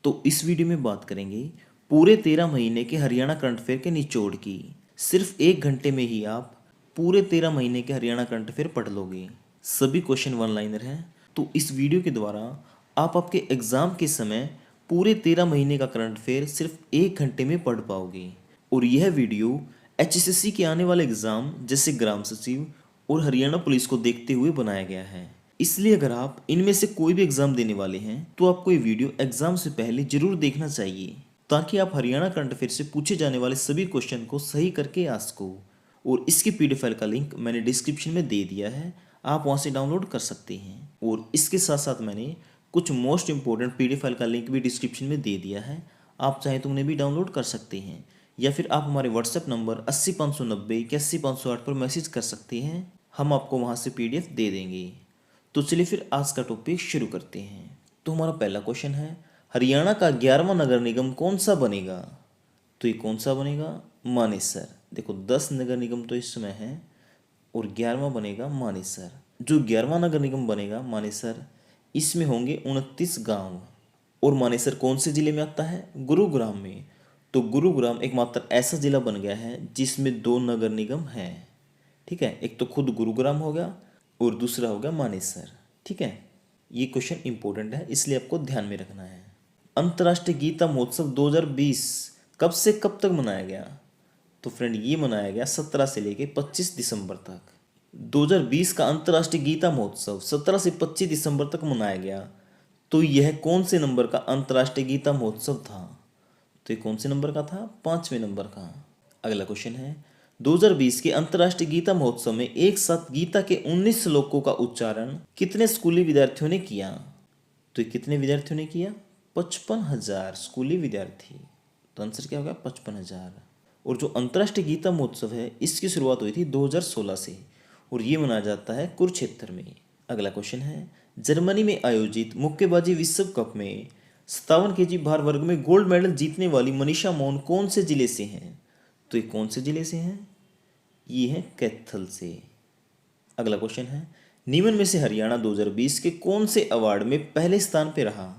तो इस वीडियो में बात करेंगे पूरे 13 महीने के हरियाणा करंट अफेयर के निचोड़ की। सिर्फ 1 घंटे में ही आप पूरे 13 महीने के हरियाणा करंट अफेयर पढ़ लोगे। सभी क्वेश्चन वन लाइनर हैं। तो इस वीडियो के द्वारा आप आपके एग्जाम के समय पूरे 13 महीने का करंट अफेयर सिर्फ 1 घंटे में पढ़ पाओगे। और यह वीडियो HSSC के आने वाले एग्जाम जैसे ग्राम सचिव और हरियाणा पुलिस को देखते हुए बनाया गया है। इसलिए अगर आप इनमें से कोई भी एग्जाम देने वाले हैं तो आपको ये वीडियो एग्जाम से पहले जरूर देखना चाहिए, ताकि आप हरियाणा करंट अफेयर से पूछे जाने वाले सभी क्वेश्चन को सही करके आ सको। और इसकी PDF फाइल का लिंक मैंने डिस्क्रिप्शन में दे दिया है, आप वहाँ से डाउनलोड कर सकते हैं। और इसके साथ साथ मैंने कुछ मोस्ट इंपॉर्टेंट PDF फाइल का लिंक भी डिस्क्रिप्शन में दे दिया है, आप चाहे तो उन्हें भी डाउनलोड कर सकते हैं। या फिर आप हमारे व्हाट्सएप नंबर 80 590 81 508 पर मैसेज कर सकते हैं, हम आपको वहाँ से PDF दे देंगे। तो चलिए फिर आज का टॉपिक शुरू करते हैं। तो हमारा पहला क्वेश्चन है, हरियाणा का 11वां नगर निगम कौन सा बनेगा? तो ये कौन सा बनेगा? मानेसर। देखो 10 नगर निगम तो इस समय है और 11वां बनेगा मानेसर। जो 11वां नगर निगम बनेगा मानेसर, इसमें होंगे 29 गांव। और मानेसर कौन से जिले में आता है? गुरुग्राम में। तो गुरुग्राम एकमात्र ऐसा जिला बन गया है जिसमें 2 नगर निगम हैं। ठीक है, एक तो खुद गुरुग्राम हो गया और दूसरा हो गया मानेसर। ठीक है, ये क्वेश्चन इंपॉर्टेंट है, इसलिए आपको ध्यान में रखना है। अंतर्राष्ट्रीय गीता महोत्सव 2020 कब से कब तक मनाया गया? तो फ्रेंड ये मनाया गया 17 से लेके 25 दिसंबर तक। 2020 का अंतर्राष्ट्रीय गीता महोत्सव 17 से 25 दिसंबर तक मनाया गया। तो यह कौन से नंबर का अंतर्राष्ट्रीय गीता महोत्सव था? तो ये कौन से नंबर का था? 5वें नंबर का। अगला क्वेश्चन है, 2020 के अंतर्राष्ट्रीय गीता महोत्सव में एक साथ गीता के 19 श्लोकों का उच्चारण कितने स्कूली विद्यार्थियों ने किया? तो कितने विद्यार्थियों ने किया? 55,000 स्कूली विद्यार्थी। तो आंसर क्या होगा? 55,000। और जो अंतर्राष्ट्रीय गीता महोत्सव है, इसकी शुरुआत हुई थी 2016 से और ये मनाया जाता है कुरुक्षेत्र में। अगला क्वेश्चन है, जर्मनी में आयोजित मुक्केबाजी विश्व कप में 57 kg भार वर्ग में गोल्ड मेडल जीतने वाली मनीषा मौन कौन से जिले से हैं? तो ये कौन से जिले से हैं? ये है कैथल से। अगला क्वेश्चन है, निम्न में से हरियाणा 2020 के कौन से अवार्ड में पहले स्थान पे रहा?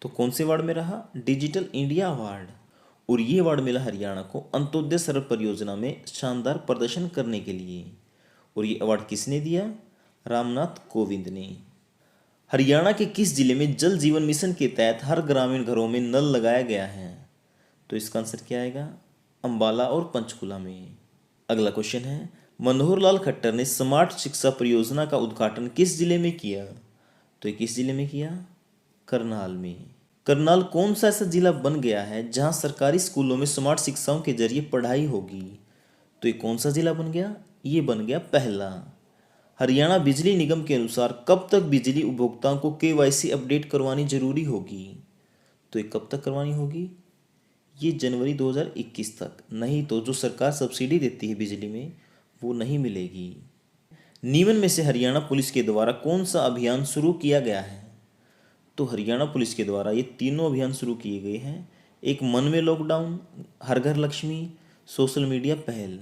तो कौन से अवार्ड में रहा? Digital India award. और ये अवार्ड मिला हरियाणा को अंत्योदय सरल परियोजना में शानदार प्रदर्शन करने के लिए। और ये अवार्ड किसने दिया? रामनाथ कोविंद ने। हरियाणा के किस जिले में जल जीवन मिशन के तहत हर ग्रामीण घरों में नल लगाया गया है? तो इसका आंसर क्या आएगा? अंबाला और पंचकुला में। अगला क्वेश्चन है, मनोहर लाल खट्टर ने स्मार्ट शिक्षा परियोजना का उद्घाटन किस जिले में किया? तो ये किस जिले में किया? करनाल में। करनाल कौन सा ऐसा जिला बन गया है जहां सरकारी स्कूलों में स्मार्ट शिक्षाओं के जरिए पढ़ाई होगी? तो ये कौन सा जिला बन गया? ये बन गया पहला। हरियाणा बिजली निगम के अनुसार कब तक बिजली उपभोक्ताओं को KYC अपडेट करवानी जरूरी होगी? तो ये कब तक करवानी होगी? ये जनवरी 2021 तक, नहीं तो जो सरकार सब्सिडी देती है बिजली में वो नहीं मिलेगी। निम्न में से हरियाणा पुलिस के द्वारा कौन सा अभियान शुरू किया गया है? तो हरियाणा पुलिस के द्वारा ये तीनों अभियान शुरू किए गए हैं। एक मन में लॉकडाउन, हर घर लक्ष्मी, सोशल मीडिया पहल।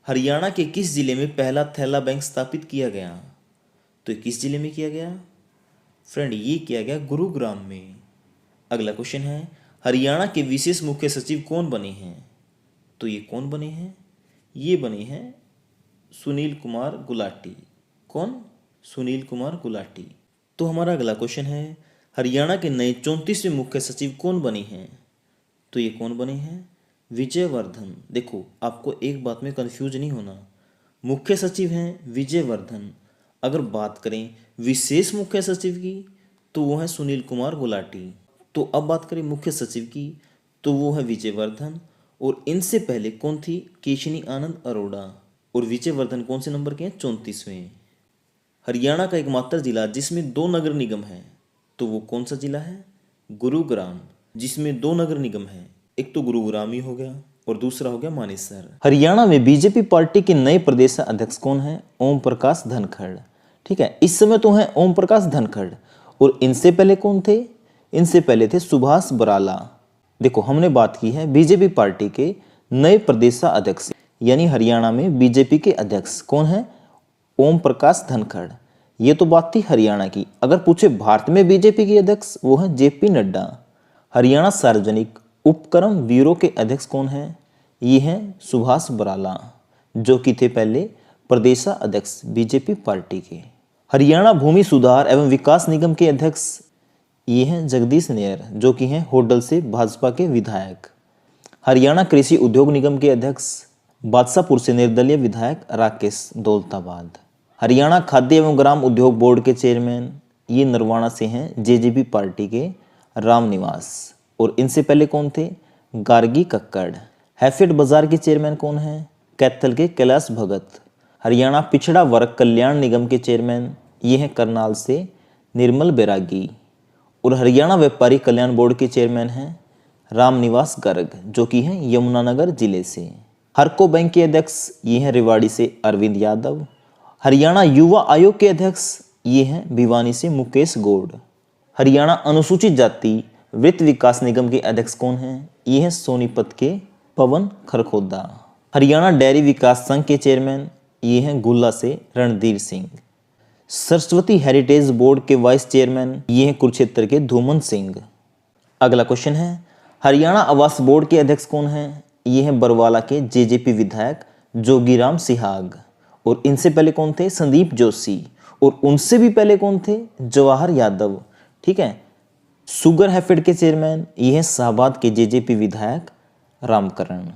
हरियाणा के किस जिले में पहला थैला बैंक स्थापित किया गया? तो किस जिले में किया गया? फ्रेंड ये किया गया गुरुग्राम में। अगला क्वेश्चन है, हरियाणा के विशेष मुख्य सचिव कौन बने हैं? तो ये कौन बने हैं? ये बने हैं सुनील कुमार गुलाटी। कौन? सुनील कुमार गुलाटी। तो हमारा अगला क्वेश्चन है, हरियाणा के नए 34वें मुख्य सचिव कौन बने हैं? तो ये कौन बने हैं? विजय वर्धन। देखो आपको एक बात में कंफ्यूज नहीं होना, मुख्य सचिव हैं विजय वर्धन। अगर बात करें विशेष मुख्य सचिव की तो वो है सुनील कुमार गुलाटी। तो अब बात करें मुख्य सचिव की तो वो है विजय वर्धन। और इनसे पहले कौन थी? केशनी आनंद अरोड़ा। और विजय वर्धन कौन से नंबर के हैं? 34वें। हरियाणा का एकमात्र जिला जिसमें 2 नगर निगम हैं, तो वो कौन सा जिला है? गुरुग्राम, जिसमें 2 नगर निगम हैं। एक तो गुरुग्राम ही हो गया और दूसरा हो गया मानेसर। हरियाणा में बीजेपी पार्टी के नए प्रदेश अध्यक्ष कौन है? ओम प्रकाश धनखड़। ठीक है, इस समय तो है ओम प्रकाश धनखड़। और इनसे पहले कौन थे? इनसे पहले थे सुभाष बराला। देखो हमने बात की है बीजेपी पार्टी के नए प्रदेश अध्यक्ष, यानी हरियाणा में बीजेपी के अध्यक्ष कौन है? ओम प्रकाश धनखड़। ये तो बात थी हरियाणा की। अगर पूछे भारत में बीजेपी के अध्यक्ष, वो है JP नड्डा। हरियाणा सार्वजनिक उपक्रम ब्यूरो के अध्यक्ष कौन हैं? ये हैं सुभाष बराला, जो कि थे पहले प्रदेशाध्यक्ष बीजेपी पार्टी के। हरियाणा भूमि सुधार एवं विकास निगम के अध्यक्ष ये हैं जगदीश नेयर, जो कि हैं होडल से भाजपा के विधायक। हरियाणा कृषि उद्योग निगम के अध्यक्ष बादशाहपुर से निर्दलीय विधायक राकेश दौलताबाद। हरियाणा खाद्य एवं ग्राम उद्योग बोर्ड के चेयरमैन ये नरवाना से हैं जेजेपी पार्टी के रामनिवास, और इनसे पहले कौन थे? गार्गी कक्कड़। हैफेड बाजार के चेयरमैन कौन हैं? कैथल के कैलाश भगत। हरियाणा पिछड़ा वर्ग कल्याण निगम के चेयरमैन ये हैं करनाल से निर्मल बैरागी, और हरियाणा व्यापारी कल्याण बोर्ड के चेयरमैन हैं रामनिवास गर्ग, जो कि हैं यमुनानगर जिले से। हरको बैंक के अध्यक्ष ये हैं रेवाड़ी से अरविंद यादव। हरियाणा युवा आयोग के अध्यक्ष ये हैं भिवानी से मुकेश गौड़। हरियाणा अनुसूचित जाति वित्त विकास निगम के अध्यक्ष कौन हैं? ये हैं सोनीपत के पवन खरखोदा। हरियाणा डेयरी विकास संघ के चेयरमैन ये हैं गुल्ला से रणधीर सिंह। सरस्वती हेरिटेज बोर्ड के वाइस चेयरमैन ये हैं कुरुक्षेत्र के धूमन सिंह। अगला क्वेश्चन है, हरियाणा आवास बोर्ड के अध्यक्ष कौन हैं? ये हैं बरवाला के जेजेपी विधायक जोगीराम सिहाग, और इनसे पहले कौन थे? संदीप जोशी, और उनसे भी पहले कौन थे? जवाहर यादव। ठीक है। शुगर हैफेड के चेयरमैन ये हैं शाहबाद के जेजेपी विधायक रामकरण।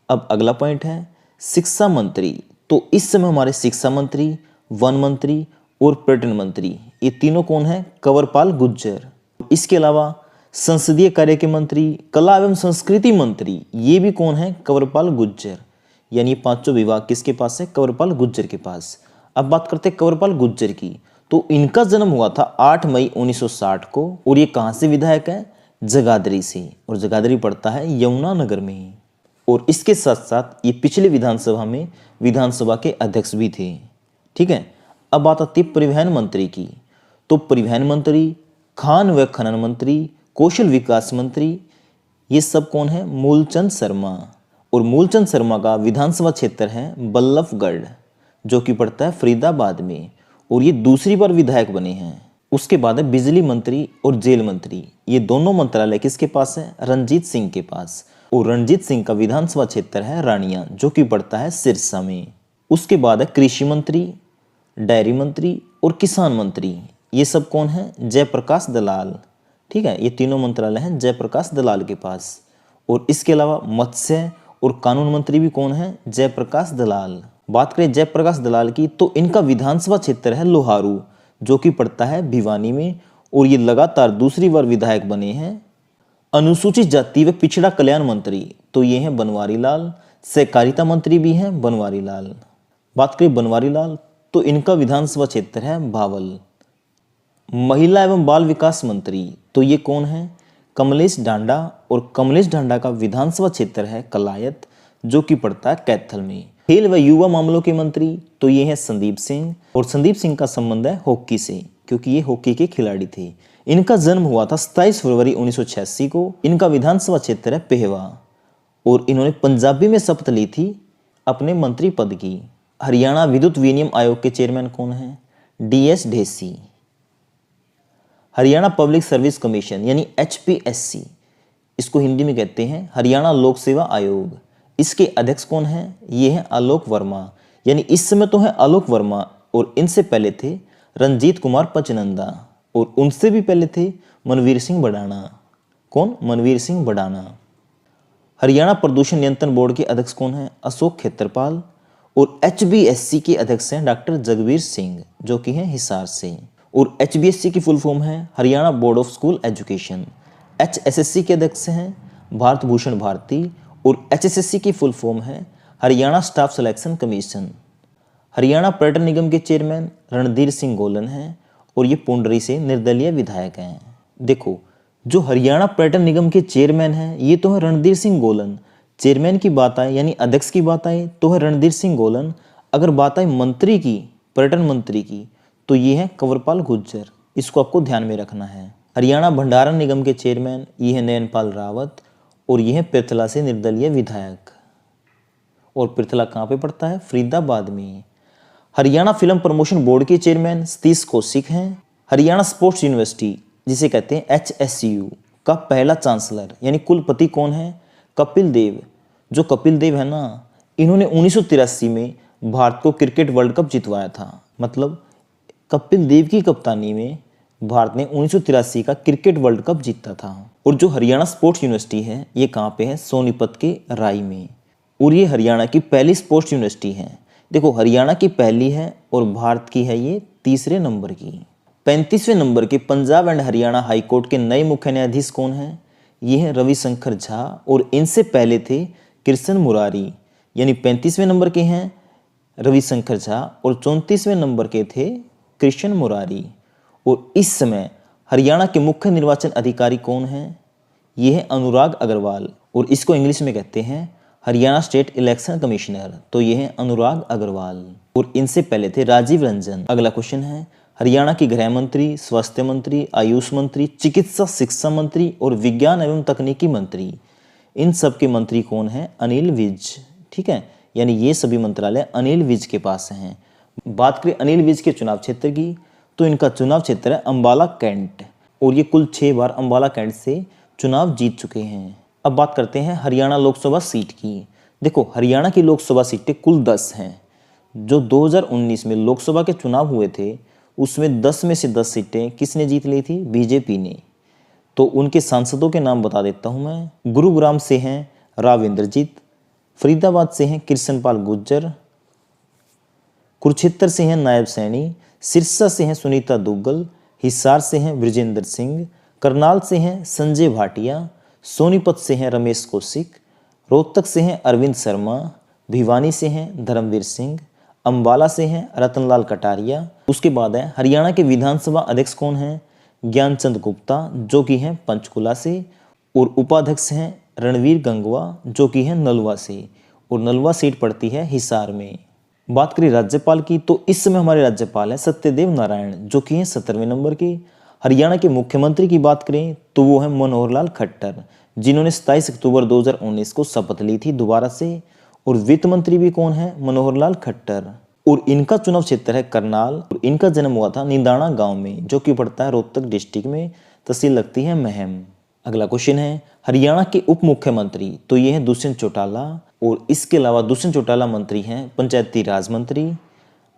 अब अगला पॉइंट है शिक्षा मंत्री। तो इस समय हमारे शिक्षा मंत्री, वन मंत्री और पर्यटन मंत्री ये तीनों कौन है? कंवरपाल गुर्जर। इसके अलावा संसदीय कार्य के मंत्री, कला एवं संस्कृति मंत्री ये भी कौन है? कंवरपाल गुर्जर। यानी पांचों विभाग किसके पास है? कंवरपाल गुर्जर के पास। अब बात करते हैं कंवरपाल गुर्जर की। तो इनका जन्म हुआ था 8 मई 1960 को, और ये कहाँ से विधायक है? जगाधरी से, और जगाधरी पड़ता है यमुनानगर में। और इसके साथ साथ ये पिछले विधानसभा में विधानसभा के अध्यक्ष भी थे। ठीक है। अब बात आती है परिवहन मंत्री की। तो परिवहन मंत्री, खान व खनन मंत्री, कौशल विकास मंत्री ये सब कौन है? मूलचंद शर्मा। और मूलचंद शर्मा का विधानसभा क्षेत्र है बल्लभगढ़, जो कि पड़ता है फरीदाबाद में, और ये दूसरी बार विधायक बने हैं। उसके बाद है बिजली मंत्री और जेल मंत्री। ये दोनों मंत्रालय किसके पास है? रणजीत सिंह के पास, और रणजीत सिंह का विधानसभा क्षेत्र है रानिया, जो कि पड़ता है सिरसा में। उसके बाद है कृषि मंत्री, डेयरी मंत्री और किसान मंत्री। ये सब कौन है? जयप्रकाश दलाल। ठीक है। ये तीनों मंत्रालय हैं जयप्रकाश दलाल के पास। और इसके अलावा मत्स्य और कानून मंत्री भी कौन है? जयप्रकाश दलाल। बात करें जयप्रकाश दलाल की, तो इनका विधानसभा क्षेत्र है लोहारू, जो कि पड़ता है भिवानी में, और ये लगातार दूसरी बार विधायक बने हैं। अनुसूचित जाति व पिछड़ा कल्याण मंत्री तो ये हैं बनवारी लाल। सहकारिता मंत्री भी हैं बनवारी लाल। बात करें बनवारी लाल, तो इनका विधानसभा क्षेत्र है भावल। महिला एवं बाल विकास मंत्री तो ये कौन है? कमलेश ढांडा, और कमलेश ढांडा का विधानसभा क्षेत्र है कलायत, जो कि पड़ता है कैथल में। खेल व युवा मामलों के मंत्री तो ये हैं संदीप सिंह, और संदीप सिंह का संबंध है हॉकी से, क्योंकि ये हॉकी के खिलाड़ी थे। इनका जन्म हुआ था 27 फरवरी 1986 को। इनका विधानसभा क्षेत्र है पेहवा, और इन्होंने पंजाबी में शपथ ली थी अपने मंत्री पद की। हरियाणा विद्युत विनियम आयोग के चेयरमैन कौन है? DS Dhesi. Haryana public service commission यानी HPSC, इसको हिंदी में कहते हैं हरियाणा लोक सेवा आयोग। इसके अध्यक्ष कौन हैं? ये हैं आलोक वर्मा। यानी इस समय तो है आलोक वर्मा, और इनसे पहले थे रंजीत कुमार पचनंदा, और उनसे भी पहले थे मनवीर सिंह बडाना। कौन? मनवीर सिंह बडाना। हरियाणा प्रदूषण नियंत्रण बोर्ड के अध्यक्ष कौन है? अशोक खेत्रपाल। और HBSC के अध्यक्ष हैं डॉक्टर जगबीर सिंह, जो कि हैं हिसार से। और HBSC की फुल फॉर्म है Haryana board of school education. HSSC के अध्यक्ष हैं भारत भूषण भारती, और HSSC की फुल फॉर्म है Haryana staff selection commission. Haryana पर्यटन निगम के चेयरमैन रणधीर सिंह गोलन हैं, और ये पुंडरी से निर्दलीय विधायक हैं। देखो, जो हरियाणा पर्यटन निगम के चेयरमैन हैं ये तो है रणधीर सिंह गोलन। चेयरमैन की बात आए यानी अध्यक्ष की बात आए तो है रणधीर सिंह गोलन। अगर बात आए मंत्री की, पर्यटन मंत्री की, तो ये है कंवरपाल गुर्जर। इसको आपको ध्यान में रखना है। हरियाणा भंडारण निगम के चेयरमैन ये है नयनपाल रावत, और ये है पृथला से निर्दलीय विधायक। और पृथला कहाँ पे पड़ता है? फरीदाबाद में। हरियाणा फिल्म प्रमोशन बोर्ड के चेयरमैन सतीश कौशिक हैं। हरियाणा स्पोर्ट्स यूनिवर्सिटी जिसे कहते हैं HSU का पहला चांसलर यानी कुलपति कौन है? कपिल देव। जो कपिल देव है ना, इन्होंने 1983 में भारत को क्रिकेट वर्ल्ड कप जितवाया था। मतलब कपिल देव की कप्तानी में भारत ने 1983 का क्रिकेट वर्ल्ड कप जीता था। और जो हरियाणा स्पोर्ट्स यूनिवर्सिटी है, ये कहाँ पे है? सोनीपत के राई में। और ये हरियाणा की पहली स्पोर्ट्स यूनिवर्सिटी है। देखो, हरियाणा की पहली है और भारत की है ये तीसरे नंबर की। 35वें नंबर के Punjab and Haryana high court के नए मुख्य न्यायाधीश कौन है? ये है रविशंकर झा। और इनसे पहले थे कृष्ण मुरारी। यानी 35वें नंबर के हैं रविशंकर झा और 34वें नंबर के थे कृष्ण मुरारी। और इस समय हरियाणा के मुख्य निर्वाचन अधिकारी कौन हैं? ये है अनुराग अग्रवाल। और इसको इंग्लिश में कहते हैं हरियाणा स्टेट इलेक्शन कमिश्नर। तो ये है अनुराग अग्रवाल। और इनसे पहले थे राजीव रंजन। अगला क्वेश्चन है, हरियाणा की गृह मंत्री, स्वास्थ्य मंत्री, आयुष मंत्री, चिकित्सा शिक्षा मंत्री और विज्ञान एवं तकनीकी मंत्री, इन सब के मंत्री कौन है? अनिल विज। ठीक है, यानी ये सभी मंत्रालय अनिल विज के पास हैं। बात करें अनिल विज के चुनाव क्षेत्र की, तो इनका चुनाव क्षेत्र है अंबाला कैंट। और ये कुल 6 बार अंबाला कैंट से चुनाव जीत चुके हैं। अब बात करते हैं हरियाणा लोकसभा सीट की। देखो, हरियाणा की लोकसभा सीटें कुल 10 हैं। जो 2019 में लोकसभा के चुनाव हुए थे, उसमें 10 में से 10 सीटें किसने जीत ली थी? बीजेपी ने। तो उनके सांसदों के नाम बता देता हूं मैं। गुरुग्राम से हैं राव इंद्रजीत, फरीदाबाद से हैं कृष्णपाल गुर्जर, कुरुक्षेत्र से हैं नायब सैनी, सिरसा से हैं सुनीता दुग्गल, हिसार से हैं ब्रजेंद्र सिंह, करनाल से हैं संजय भाटिया, सोनीपत से हैं रमेश कौशिक, रोहतक से हैं अरविंद शर्मा, भिवानी से हैं धर्मवीर सिंह, अंबाला से हैं रतनलाल कटारिया। उसके बाद है हरियाणा के विधानसभा अध्यक्ष कौन हैं? ज्ञानचंद गुप्ता, जो कि हैं पंचकुला से। और उपाध्यक्ष हैं रणवीर गंगवा, जो कि हैं नलवा से। और नलवा सीट पड़ती है हिसार में। बात करें राज्यपाल की, तो इस समय हमारे राज्यपाल हैं सत्यदेव नारायण, जो कि हैं 17वें नंबर के। हरियाणा के मुख्यमंत्री की बात करें तो वो है मनोहर लाल खट्टर, जिन्होंने 27 अक्टूबर 2019 को शपथ ली थी दोबारा से। और वित्त मंत्री भी कौन है? मनोहर लाल खट्टर। और इनका चुनाव क्षेत्र है करनाल। और इनका जन्म हुआ था निंदाना गांव में, जो कि पड़ता है रोहतक डिस्ट्रिक्ट में, तहसील लगती है महम। अगला क्वेश्चन है, हरियाणा के उप मुख्यमंत्री, तो ये है दुष्यंत चौटाला। और इसके अलावा दुष्यंत चौटाला मंत्री हैं पंचायती राज मंत्री,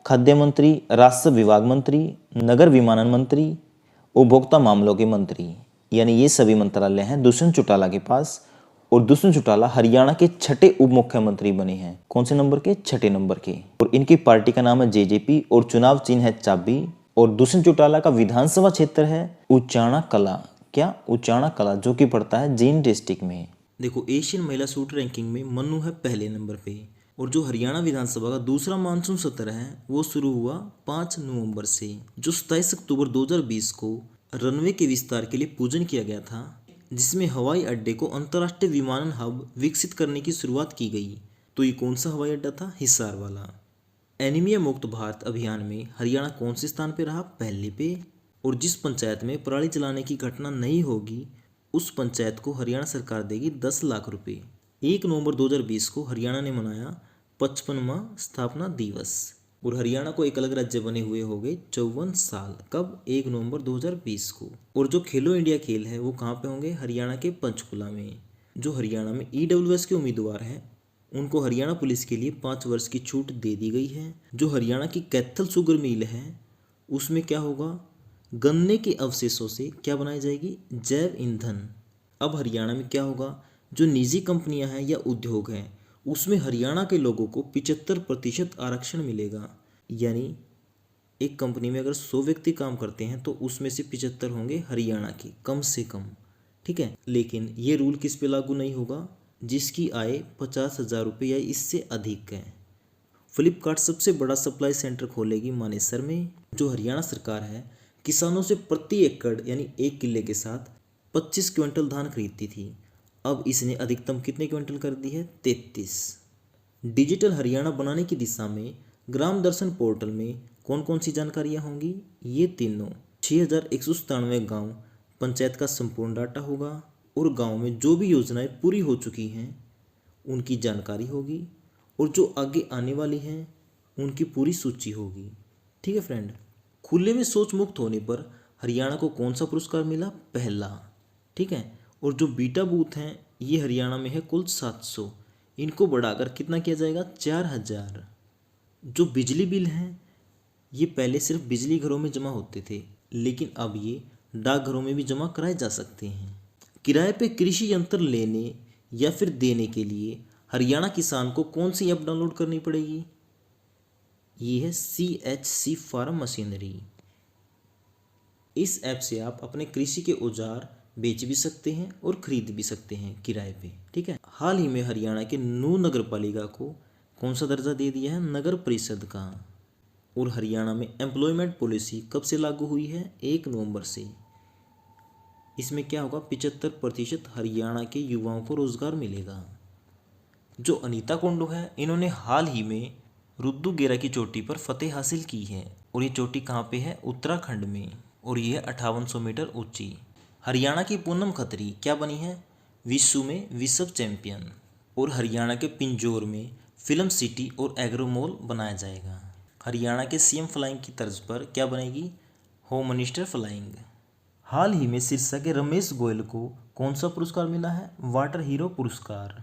खाद्य मंत्री, राजस्व विभाग मंत्री, नगर विमानन मंत्री, उपभोक्ता मामलों के मंत्री। यानी ये सभी मंत्रालय हैं दुष्यंत चौटाला के पास। और दुष्यंत चौटाला हरियाणा के 6ठे उप मुख्यमंत्री बने हैं। कौन से नंबर के? 6ठे नंबर के। और इनकी पार्टी का नाम है जेजेपी और चुनाव चिन्ह है चाबी। और दुष्यंत चौटाला का विधानसभा क्षेत्र है उचाना कला। क्या? उचाना कला, जो कि पड़ता है जींद डिस्ट्रिक्ट में। देखो, एशियन महिला शूट रैंकिंग में मन्नू है पहले नंबर पे। और जो हरियाणा विधानसभा का दूसरा मानसून सत्र है, वो शुरू हुआ 5 नवंबर से। जो 27 अक्टूबर 2020 को रनवे के विस्तार के लिए पूजन किया गया था, जिसमें हवाई अड्डे को अंतर्राष्ट्रीय विमानन हब विकसित करने की शुरुआत की गई। तो ये कौन सा हवाई अड्डा था? हिसार वाला। एनीमिया मुक्त भारत अभियान में हरियाणा कौन से स्थान पे रहा? पहले पे। और जिस पंचायत में पराली जलाने की घटना नहीं होगी, उस पंचायत को हरियाणा सरकार देगी 10 लाख रुपए। 1 नवंबर 2020 को हरियाणा ने मनाया 55वां स्थापना दिवस। और हरियाणा को एक अलग राज्य बने हुए हो गए 54 साल। कब? 1 नवंबर 2020 को। और जो खेलो इंडिया खेल है वो कहाँ पे होंगे? हरियाणा के पंचकुला में। जो हरियाणा में ईडब्ल्यूएस के उम्मीदवार हैं, उनको हरियाणा पुलिस के लिए 5 वर्ष की छूट दे दी गई है। जो हरियाणा की कैथल शुगर मिल है, उसमें क्या होगा? गन्ने के अवशेषों से क्या बनाई जाएगी? जैव ईंधन। अब हरियाणा में क्या होगा? जो निजी कंपनियां हैं या उद्योग हैं, उसमें हरियाणा के लोगों को 75% आरक्षण मिलेगा। यानी एक कंपनी में अगर 100 व्यक्ति काम करते हैं तो उसमें से 75 होंगे हरियाणा के, कम से कम। ठीक है, लेकिन ये रूल किस पे लागू नहीं होगा? जिसकी आय 50,000 रुपये या इससे अधिक है। फ्लिपकार्ट सबसे बड़ा सप्लाई सेंटर खोलेगी मानेसर में। जो हरियाणा सरकार है, किसानों से प्रति एकड़ यानी 1 किले के साथ 25 क्विंटल धान खरीदती थी। अब इसने अधिकतम कितने क्विंटल कर दी है? 33। डिजिटल हरियाणा बनाने की दिशा में ग्राम दर्शन पोर्टल में कौन कौन सी जानकारियां होंगी? ये तीनों 6197 गांव पंचायत का संपूर्ण डाटा होगा। और गांव में जो भी योजनाएं पूरी हो चुकी हैं उनकी जानकारी होगी। और जो आगे आने वाली हैं उनकी पूरी सूची होगी। ठीक है फ्रेंड। खुले में शौच मुक्त होने पर हरियाणा को कौन सा पुरस्कार मिला? पहला। ठीक है। और जो बीटा बूथ हैं ये हरियाणा में है कुल 700, इनको बढ़ाकर कितना किया जाएगा 4000। जो बिजली बिल हैं ये पहले सिर्फ बिजली घरों में जमा होते थे, लेकिन अब ये डाकघरों में भी जमा कराए जा सकते हैं। किराए पे कृषि यंत्र लेने या फिर देने के लिए हरियाणा किसान को कौन सी ऐप डाउनलोड करनी पड़ेगी? ये है CHC फार्म मशीनरी। इस ऐप से आप अपने कृषि के औजार बेच भी सकते हैं और खरीद भी सकते हैं किराए पे, ठीक है। हाल ही में हरियाणा के नूह नगर पालिका को कौन सा दर्जा दे दिया है? नगर परिषद का। और हरियाणा में एम्प्लॉयमेंट पॉलिसी कब से लागू हुई है? 1 नवंबर से। इसमें क्या होगा? 75% हरियाणा के युवाओं को रोजगार मिलेगा। जो अनीता कुंडू है इन्होंने हाल ही में रुद्रुगेरा की चोटी पर फतेह हासिल की है, और ये चोटी कहाँ पे है? उत्तराखंड में, और ये है 5800 मीटर ऊंची। हरियाणा की पूनम खत्री क्या बनी है? विश्व में विश्व चैंपियन। और हरियाणा के पिंजौर में फिल्म सिटी और एग्रो मॉल बनाया जाएगा। हरियाणा के CM फ्लाइंग की तर्ज पर क्या बनेगी? Home minister flying. हाल ही में सिरसा के रमेश गोयल को कौन सा पुरस्कार मिला है? वाटर हीरो पुरस्कार।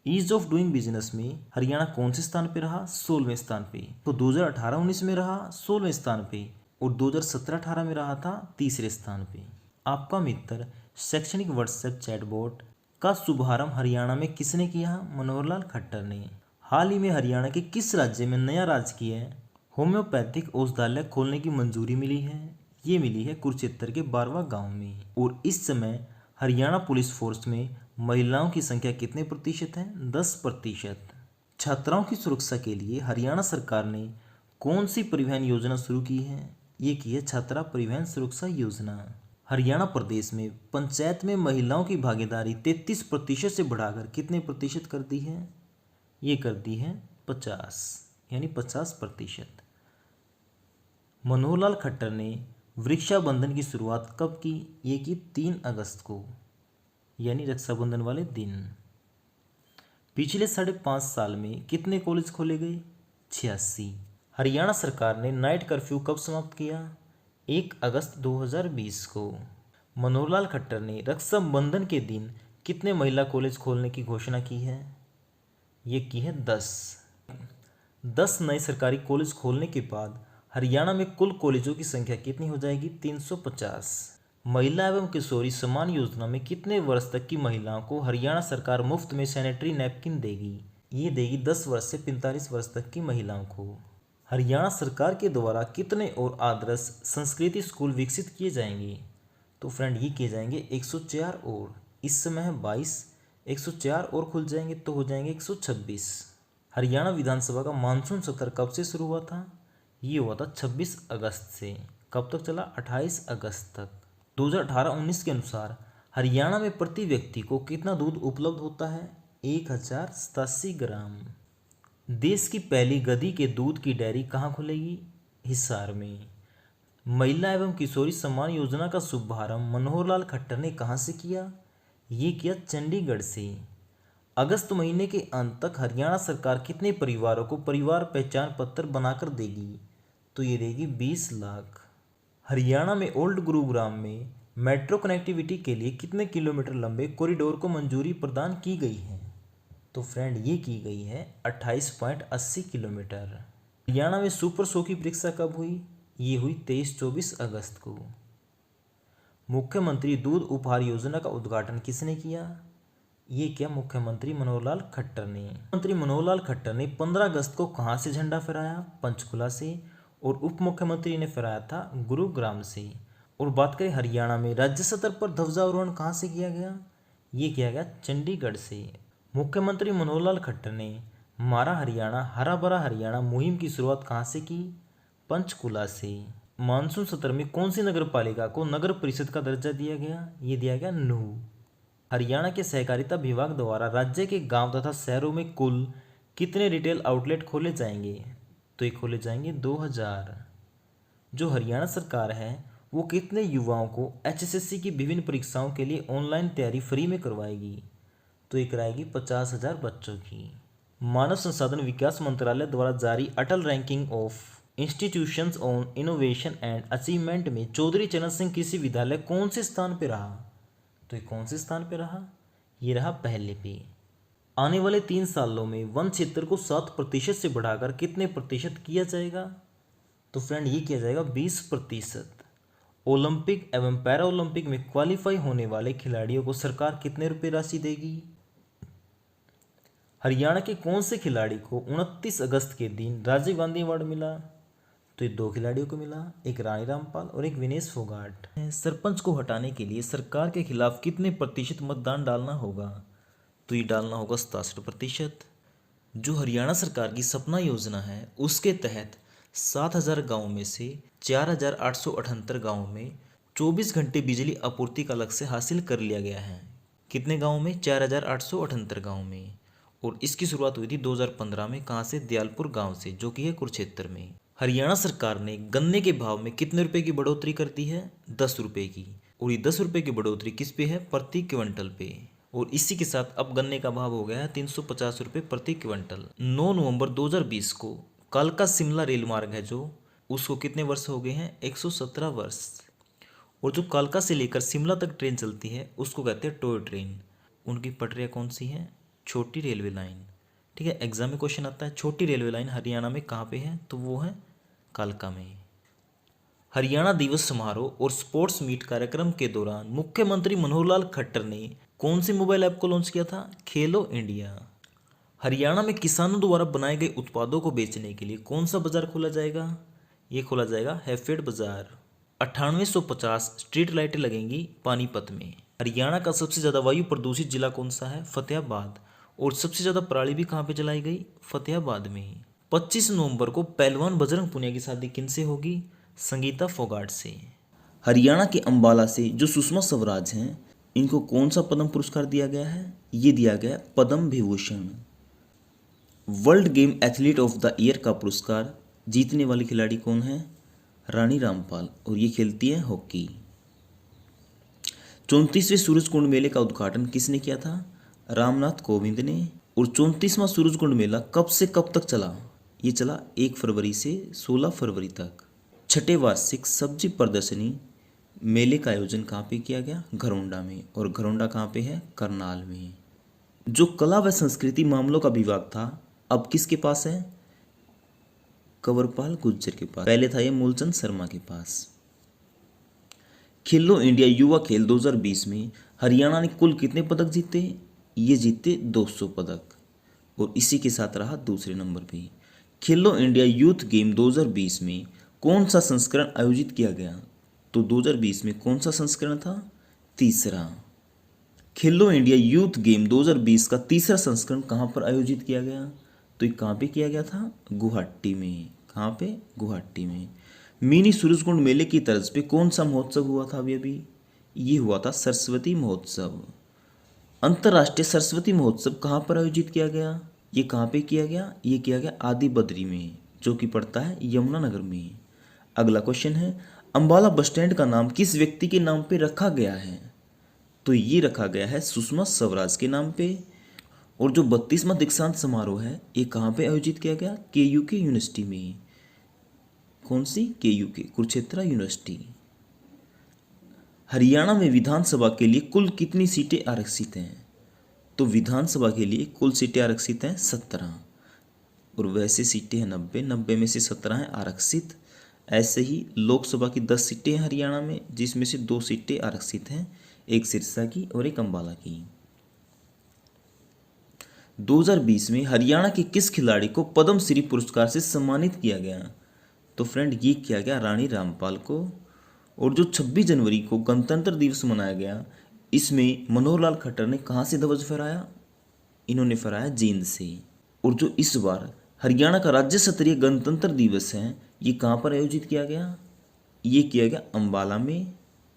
ईज ऑफ डूइंग बिजनेस में हरियाणा कौन से स्थान पे रहा? 16वें स्थान पे। तो 2018-19 में रहा 16वें स्थान पे, और 2017-18 में रहा था 3रे स्थान पे। आपका मित्र शैक्षणिक व्हाट्सएप चैटबॉट का शुभारंभ हरियाणा में किसने किया? मनोहर लाल खट्टर ने। हाल ही में हरियाणा के किस राज्य में नया राजकीय होम्योपैथिक औषधालय खोलने की मंजूरी मिली है? ये मिली है कुरुक्षेत्र के बारवा गांव में। और इस समय हरियाणा पुलिस फोर्स में महिलाओं की संख्या कितने प्रतिशत है? 10%। छात्राओं की सुरक्षा के लिए हरियाणा सरकार ने कौन सी परिवहन योजना शुरू की है? ये की है छात्रा परिवहन सुरक्षा योजना। हरियाणा प्रदेश में पंचायत में महिलाओं की भागीदारी 33% से बढ़ाकर कितने प्रतिशत कर दी है? ये कर दी है 50, यानी 50%। मनोहर लाल खट्टर ने वृक्षाबंधन की शुरुआत कब की? ये की 3 अगस्त को, यानी रक्षाबंधन वाले दिन। पिछले 5.5 साल में कितने कॉलेज खोले गए? 86। हरियाणा सरकार ने नाइट कर्फ्यू कब समाप्त किया? 1 अगस्त 2020 को। मनोहर लाल खट्टर ने रक्षाबंधन के दिन कितने महिला कॉलेज खोलने की घोषणा की है? ये की है 10। 10 नए सरकारी कॉलेज खोलने के बाद हरियाणा में कुल कॉलेजों की संख्या कितनी हो जाएगी? 350। महिला एवं किशोरी सम्मान योजना में कितने वर्ष तक की महिलाओं को हरियाणा सरकार मुफ्त में सैनिटरी नैपकिन देगी? ये देगी 10 वर्ष से 45 वर्ष तक की महिलाओं को। हरियाणा सरकार के द्वारा कितने और आदर्श संस्कृति स्कूल विकसित किए जाएंगे? तो फ्रेंड ये किए जाएंगे 104 और। इस समय है 22, 104 और खुल जाएंगे तो हो जाएंगे 126। हरियाणा विधानसभा का मानसून सत्र कब से शुरू हुआ था? ये हुआ था 26 अगस्त से। कब तक चला? 28 अगस्त तक। 2018-19 के अनुसार हरियाणा में प्रति व्यक्ति को कितना दूध उपलब्ध होता है? 1087 ग्राम। देश की पहली गधी के दूध की डेयरी कहाँ खुलेगी? हिसार में। महिला एवं किशोरी सम्मान योजना का शुभारंभ मनोहर लाल खट्टर ने कहाँ से किया? ये किया चंडीगढ़ से। अगस्त महीने के अंत तक हरियाणा सरकार कितने परिवारों को परिवार पहचान पत्र बनाकर देगी? तो ये देगी 20 लाख। हरियाणा में ओल्ड गुरुग्राम में मेट्रो कनेक्टिविटी के लिए कितने किलोमीटर लंबे कॉरिडोर को मंजूरी प्रदान की गई है? तो फ्रेंड ये की गई है 28.80 किलोमीटर। हरियाणा में सुपर शो की परीक्षा कब हुई? ये हुई 23-24 अगस्त को। मुख्यमंत्री दूध उपहार योजना का उद्घाटन किसने किया? ये किया मुख्यमंत्री मनोहर लाल खट्टर ने। मुख्यमंत्री मनोहर लाल खट्टर ने 15 अगस्त को कहाँ से झंडा फहराया? पंचकुला से। और उप मुख्यमंत्री ने फहराया था गुरुग्राम से। और बात करें हरियाणा में राज्य स्तर पर ध्वजारोहण कहाँ से किया गया? ये किया गया चंडीगढ़ से। मुख्यमंत्री मनोहर लाल खट्टर ने हमारा हरियाणा हरा भरा हरियाणा मुहिम की शुरुआत कहाँ से की? पंचकुला से। मानसून सत्र में कौन सी नगर पालिका को नगर परिषद का दर्जा दिया गया? ये दिया गया नूह। हरियाणा के सहकारिता विभाग द्वारा राज्य के गांव तथा शहरों में कुल कितने रिटेल आउटलेट खोले जाएंगे? तो ये खोले जाएंगे 2000। जो हरियाणा सरकार है वो कितने युवाओं को HSSC की विभिन्न परीक्षाओं के लिए ऑनलाइन तैयारी फ्री में करवाएगी? तो ये कराएगी 50,000 बच्चों की। मानव संसाधन विकास मंत्रालय द्वारा जारी Atal ranking of institutions on innovation and achievement में चौधरी चरण सिंह कृषि विद्यालय कौन से स्थान पर रहा? तो ये कौन से स्थान पे रहा? ये रहा पहले पे। आने वाले 3 सालों में वन क्षेत्र को 7% से बढ़ाकर कितने प्रतिशत किया जाएगा? तो फ्रेंड ये किया जाएगा 20%। ओलंपिक एवं पैरा ओलंपिक में क्वालिफाई होने वाले खिलाड़ियों को सरकार कितने रुपए राशि देगी? हरियाणा के कौन से खिलाड़ी को 29 अगस्त के दिन राजीव गांधी अवार्ड मिला? तो ये 2 खिलाड़ियों को मिला, एक रानी रामपाल और एक विनेश फोगाट। सरपंच को हटाने के लिए सरकार के खिलाफ कितने प्रतिशत मतदान डालना होगा? तो ये डालना होगा 67%। जो हरियाणा सरकार की सपना योजना है उसके तहत 7,000 गाँव में से 4,878 गाँव में 24 घंटे बिजली आपूर्ति का लक्ष्य हासिल कर लिया गया है। कितने गाँव में? 4,878 गाँव में। और इसकी शुरुआत हुई थी 2015 में। कहाँ से? दयालपुर गांव से, जो कि है कुरुक्षेत्र में। हरियाणा सरकार ने गन्ने के भाव में कितने रुपए की बढ़ोतरी कर दी है? 10 रुपए की। और ये 10 रुपए की बढ़ोतरी किस पे है? प्रति क्विंटल पे। और इसी के साथ अब गन्ने का भाव हो गया है 350 रुपये प्रति क्विंटल। 9 नवंबर 2020 को कालका शिमला रेल मार्ग है जो, उसको कितने वर्ष हो गए हैं? 117 वर्ष। और जो कालका से लेकर शिमला तक ट्रेन चलती है उसको कहते हैं टॉय ट्रेन। उनकी पटरियाँ कौन सी हैं? छोटी रेलवे लाइन। ठीक है, एग्जाम में क्वेश्चन आता है छोटी रेलवे लाइन हरियाणा में कहाँ पे है? तो वो है कालका में। हरियाणा दिवस समारोह और स्पोर्ट्स मीट कार्यक्रम के दौरान मुख्यमंत्री मनोहर लाल खट्टर ने कौन सी मोबाइल ऐप को लॉन्च किया था? खेलो इंडिया। हरियाणा में किसानों द्वारा बनाए गए उत्पादों को बेचने के लिए कौन सा बाजार खोला जाएगा? ये खोला जाएगा हैफेड बाजार। 9850 स्ट्रीट लाइटें लगेंगी पानीपत में। हरियाणा का सबसे ज़्यादा वायु प्रदूषित जिला कौन सा है? फतेहाबाद। और सबसे ज़्यादा पराली भी कहाँ पे जलाई गई? फतेहाबाद में। 25 नवंबर को पहलवान बजरंग पुनिया की शादी किनसे होगी? संगीता फोगाट से। हरियाणा के अंबाला से जो सुषमा स्वराज हैं, इनको कौन सा पद्म पुरस्कार दिया गया है? ये दिया गया है Padma Vibhushan. World game athlete of the year का पुरस्कार जीतने वाली खिलाड़ी कौन है? रानी रामपाल। और ये खेलती है हॉकी। 34वें सूरजकुंड मेले का उद्घाटन किसने किया था? रामनाथ कोविंद ने। और 34वां सूरजकुंड मेला कब से कब तक चला? ये चला 1 फरवरी से 16 फरवरी तक। 6ठे वार्षिक सब्जी प्रदर्शनी मेले का आयोजन कहाँ पे किया गया? घरौंडा में। और घरौंडा कहाँ पे है? करनाल में। जो कला व संस्कृति मामलों का विभाग था अब किसके पास है? कंवरपाल गुर्जर के पास। पहले था ये मूलचंद शर्मा के पास। खेलो इंडिया युवा खेल 2020 में हरियाणा ने कुल कितने पदक जीते? ये जीते 200 पदक। और इसी के साथ रहा दूसरे नंबर पे। खेलो इंडिया यूथ गेम 2020 में कौन सा संस्करण आयोजित किया गया? तो 2020 में कौन सा संस्करण था? तीसरा। खेलो इंडिया यूथ गेम 2020 का तीसरा संस्करण कहाँ पर आयोजित किया गया? तो ये कहाँ पे किया गया था? गुवाहाटी में। कहाँ पे? गुवाहाटी में। मिनी सूरजकुंड मेले की तर्ज पे कौन सा महोत्सव हुआ था अभी? ये हुआ था सरस्वती महोत्सव। अंतर्राष्ट्रीय सरस्वती महोत्सव कहाँ पर आयोजित किया गया? ये कहाँ पे किया गया? ये किया गया आदि बद्री में, जो कि पड़ता है यमुनानगर में। अगला क्वेश्चन है, अंबाला बस स्टैंड का नाम किस व्यक्ति के नाम पे रखा गया है? तो ये रखा गया है सुषमा स्वराज के नाम पे। और जो 32वां दीक्षांत समारोह है ये कहाँ पे आयोजित किया गया? KUK यूनिवर्सिटी में। कौन सी? KUK, Kurukshetra university. हरियाणा में विधानसभा के लिए कुल कितनी सीटें आरक्षित हैं? तो विधानसभा के लिए कुल सीटें आरक्षित हैं 17। और वैसे सीटें हैं 90, 90 में से 17 हैं आरक्षित। ऐसे ही लोकसभा की 10 सीटें हैं हरियाणा में, जिसमें से 2 सीटें आरक्षित हैं, एक सिरसा की और एक अंबाला की। 2020 में हरियाणा के किस खिलाड़ी को पद्म श्री पुरस्कार से सम्मानित किया गया? तो फ्रेंड ये किया गया रानी रामपाल को। और जो 26 जनवरी को गणतंत्र दिवस मनाया गया, इसमें मनोहर लाल खट्टर ने कहाँ से ध्वज फहराया? इन्होंने फहराया जींद से। और जो इस बार हरियाणा का राज्य स्तरीय गणतंत्र दिवस है ये कहाँ पर आयोजित किया गया? ये किया गया अंबाला में।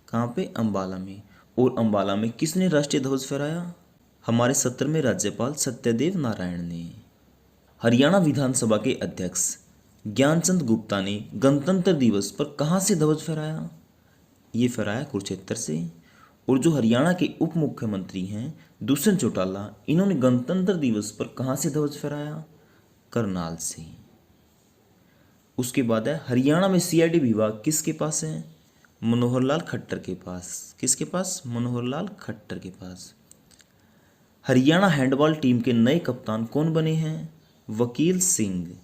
कहाँ पे? अंबाला में। और अंबाला में किसने राष्ट्रीय ध्वज फहराया? हमारे 17वें राज्यपाल सत्यदेव नारायण ने। हरियाणा विधानसभा के अध्यक्ष ज्ञानचंद गुप्ता ने गणतंत्र दिवस पर कहाँ से ध्वज फहराया? ये फहराया कुरुक्षेत्र से। और जो हरियाणा के उप मुख्यमंत्री हैं दुष्यंत चौटाला, इन्होंने गणतंत्र दिवस पर कहाँ से ध्वज फहराया? करनाल से। उसके बाद है हरियाणा में CID विभाग किसके पास है? मनोहर लाल खट्टर के पास। किसके पास? मनोहर लाल खट्टर के पास। हरियाणा हैंडबॉल टीम के नए कप्तान कौन बने हैं? वकील सिंह।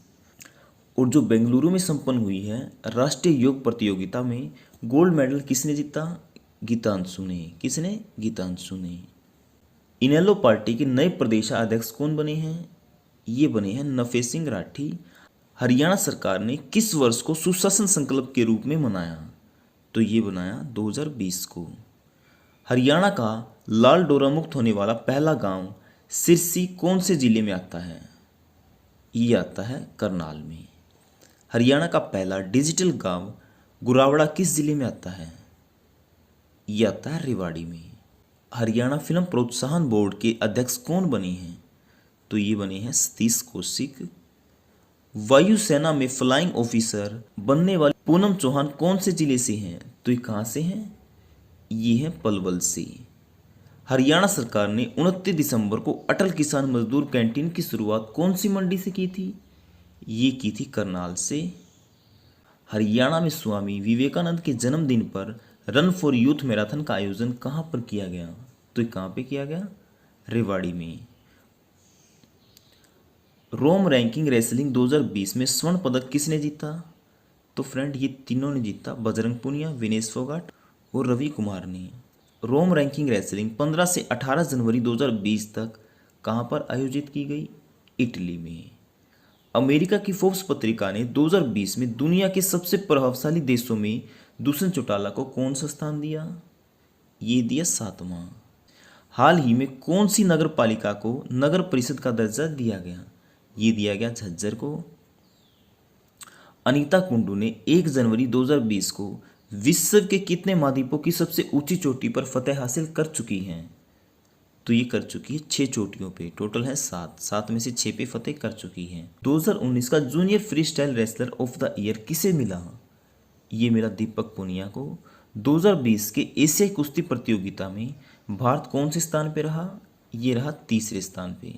और जो बेंगलुरु में संपन्न हुई है राष्ट्रीय योग प्रतियोगिता में गोल्ड मेडल किसने जीता? गीतांशु ने। किसने? गीतांशु ने। इनेलो पार्टी के नए प्रदेशाध्यक्ष कौन बने हैं? ये बने हैं नफे सिंह राठी। हरियाणा सरकार ने किस वर्ष को सुशासन संकल्प के रूप में मनाया? तो ये बनाया 2020 को। हरियाणा का लाल डोरा मुक्त होने वाला पहला गांव सिरसी कौन से जिले में आता है? ये आता है करनाल में। हरियाणा का पहला डिजिटल गांव गुरावड़ा किस जिले में आता है? ये आता है रेवाड़ी में। हरियाणा फिल्म प्रोत्साहन बोर्ड के अध्यक्ष कौन बने हैं? तो ये बने हैं सतीश कौशिक। वायुसेना में फ्लाइंग ऑफिसर बनने वाली पूनम चौहान कौन से जिले से हैं? तो ये कहाँ से हैं? ये है पलवल से। हरियाणा सरकार ने 29 दिसंबर को अटल किसान मजदूर कैंटीन की शुरुआत कौन सी मंडी से की थी? ये की थी करनाल से। हरियाणा में स्वामी विवेकानंद के जन्मदिन पर रन फॉर यूथ मैराथन का आयोजन कहाँ पर किया गया? तो ये कहाँ पे किया गया? रेवाड़ी में। रोम रैंकिंग रेसलिंग 2020 में स्वर्ण पदक किसने जीता? तो फ्रेंड ये तीनों ने जीता, बजरंग पूनिया, विनेश फोगाट और रवि कुमार ने। रोम रैंकिंग रेसलिंग 15 से 18 जनवरी 2020 तक कहाँ पर आयोजित की गई? इटली में। अमेरिका की फोर्ब्स पत्रिका ने 2020 में दुनिया के सबसे प्रभावशाली देशों में दुष्यंत चौटाला को कौन सा स्थान दिया? ये दिया 7वां। हाल ही में कौन सी नगर पालिका को नगर परिषद का दर्जा दिया गया? ये दिया गया झज्जर को। अनीता कुंडू ने 1 जनवरी 2020 को विश्व के कितने महाद्वीपों की सबसे ऊंची चोटी पर फतेह हासिल कर चुकी हैं? तो ये कर चुकी है 6 चोटियों पे, टोटल है 7 में से 6 पे फतेह कर चुकी हैं। 2019 का junior free style wrestler of the year किसे मिला? ये मिला दीपक पुनिया को। 2020 के एशियाई कुश्ती प्रतियोगिता में भारत कौन से स्थान पे रहा? ये रहा तीसरे स्थान पे।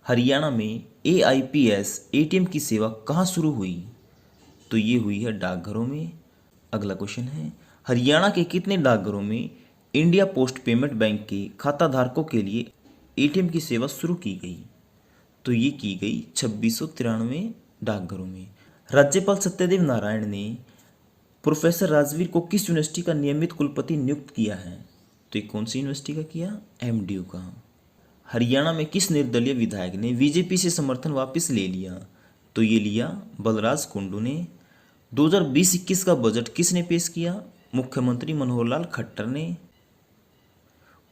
हरियाणा में AIPS ATM की सेवा कहाँ शुरू हुई? तो ये हुई है डाकघरों में। अगला क्वेश्चन है, हरियाणा के कितने डाकघरों में इंडिया पोस्ट पेमेंट बैंक के खाता धारकों के लिए ATM की सेवा शुरू की गई? तो ये की गई 2693 डाकघरों में। राज्यपाल सत्यदेव नारायण ने प्रोफेसर राजवीर को किस यूनिवर्सिटी का नियमित कुलपति नियुक्त किया है? तो ये कौन सी यूनिवर्सिटी का किया? MDU का। हरियाणा में किस निर्दलीय विधायक ने बीजेपी से समर्थन वापस ले लिया? तो ये लिया बलराज कुंडू ने। 2020-21 का बजट किसने पेश किया? मुख्यमंत्री मनोहर लाल खट्टर ने।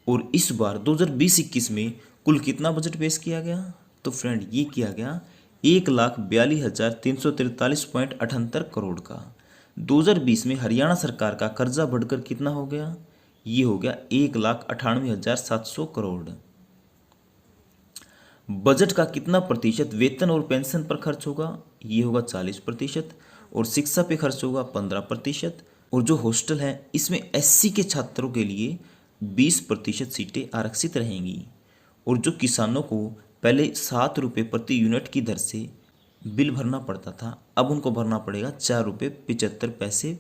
और इस बार 2020-21 में कुल कितना बजट पेश किया गया? तो फ्रेंड ये किया गया 1,42,343.78 करोड़ का। 2020 में हरियाणा सरकार का कर्जा बढ़कर कितना हो गया? ये हो गया 1,98,700 करोड़। बजट का कितना प्रतिशत वेतन और पेंशन पर खर्च होगा? ये होगा 40%। और शिक्षा पे खर्च होगा 15%। और जो हॉस्टल है इसमें SC के छात्रों के लिए 20% सीटें आरक्षित रहेंगी। और जो किसानों को पहले 7 रुपये प्रति यूनिट की दर से बिल भरना पड़ता था, अब उनको भरना पड़ेगा 4 रुपये 75 पैसे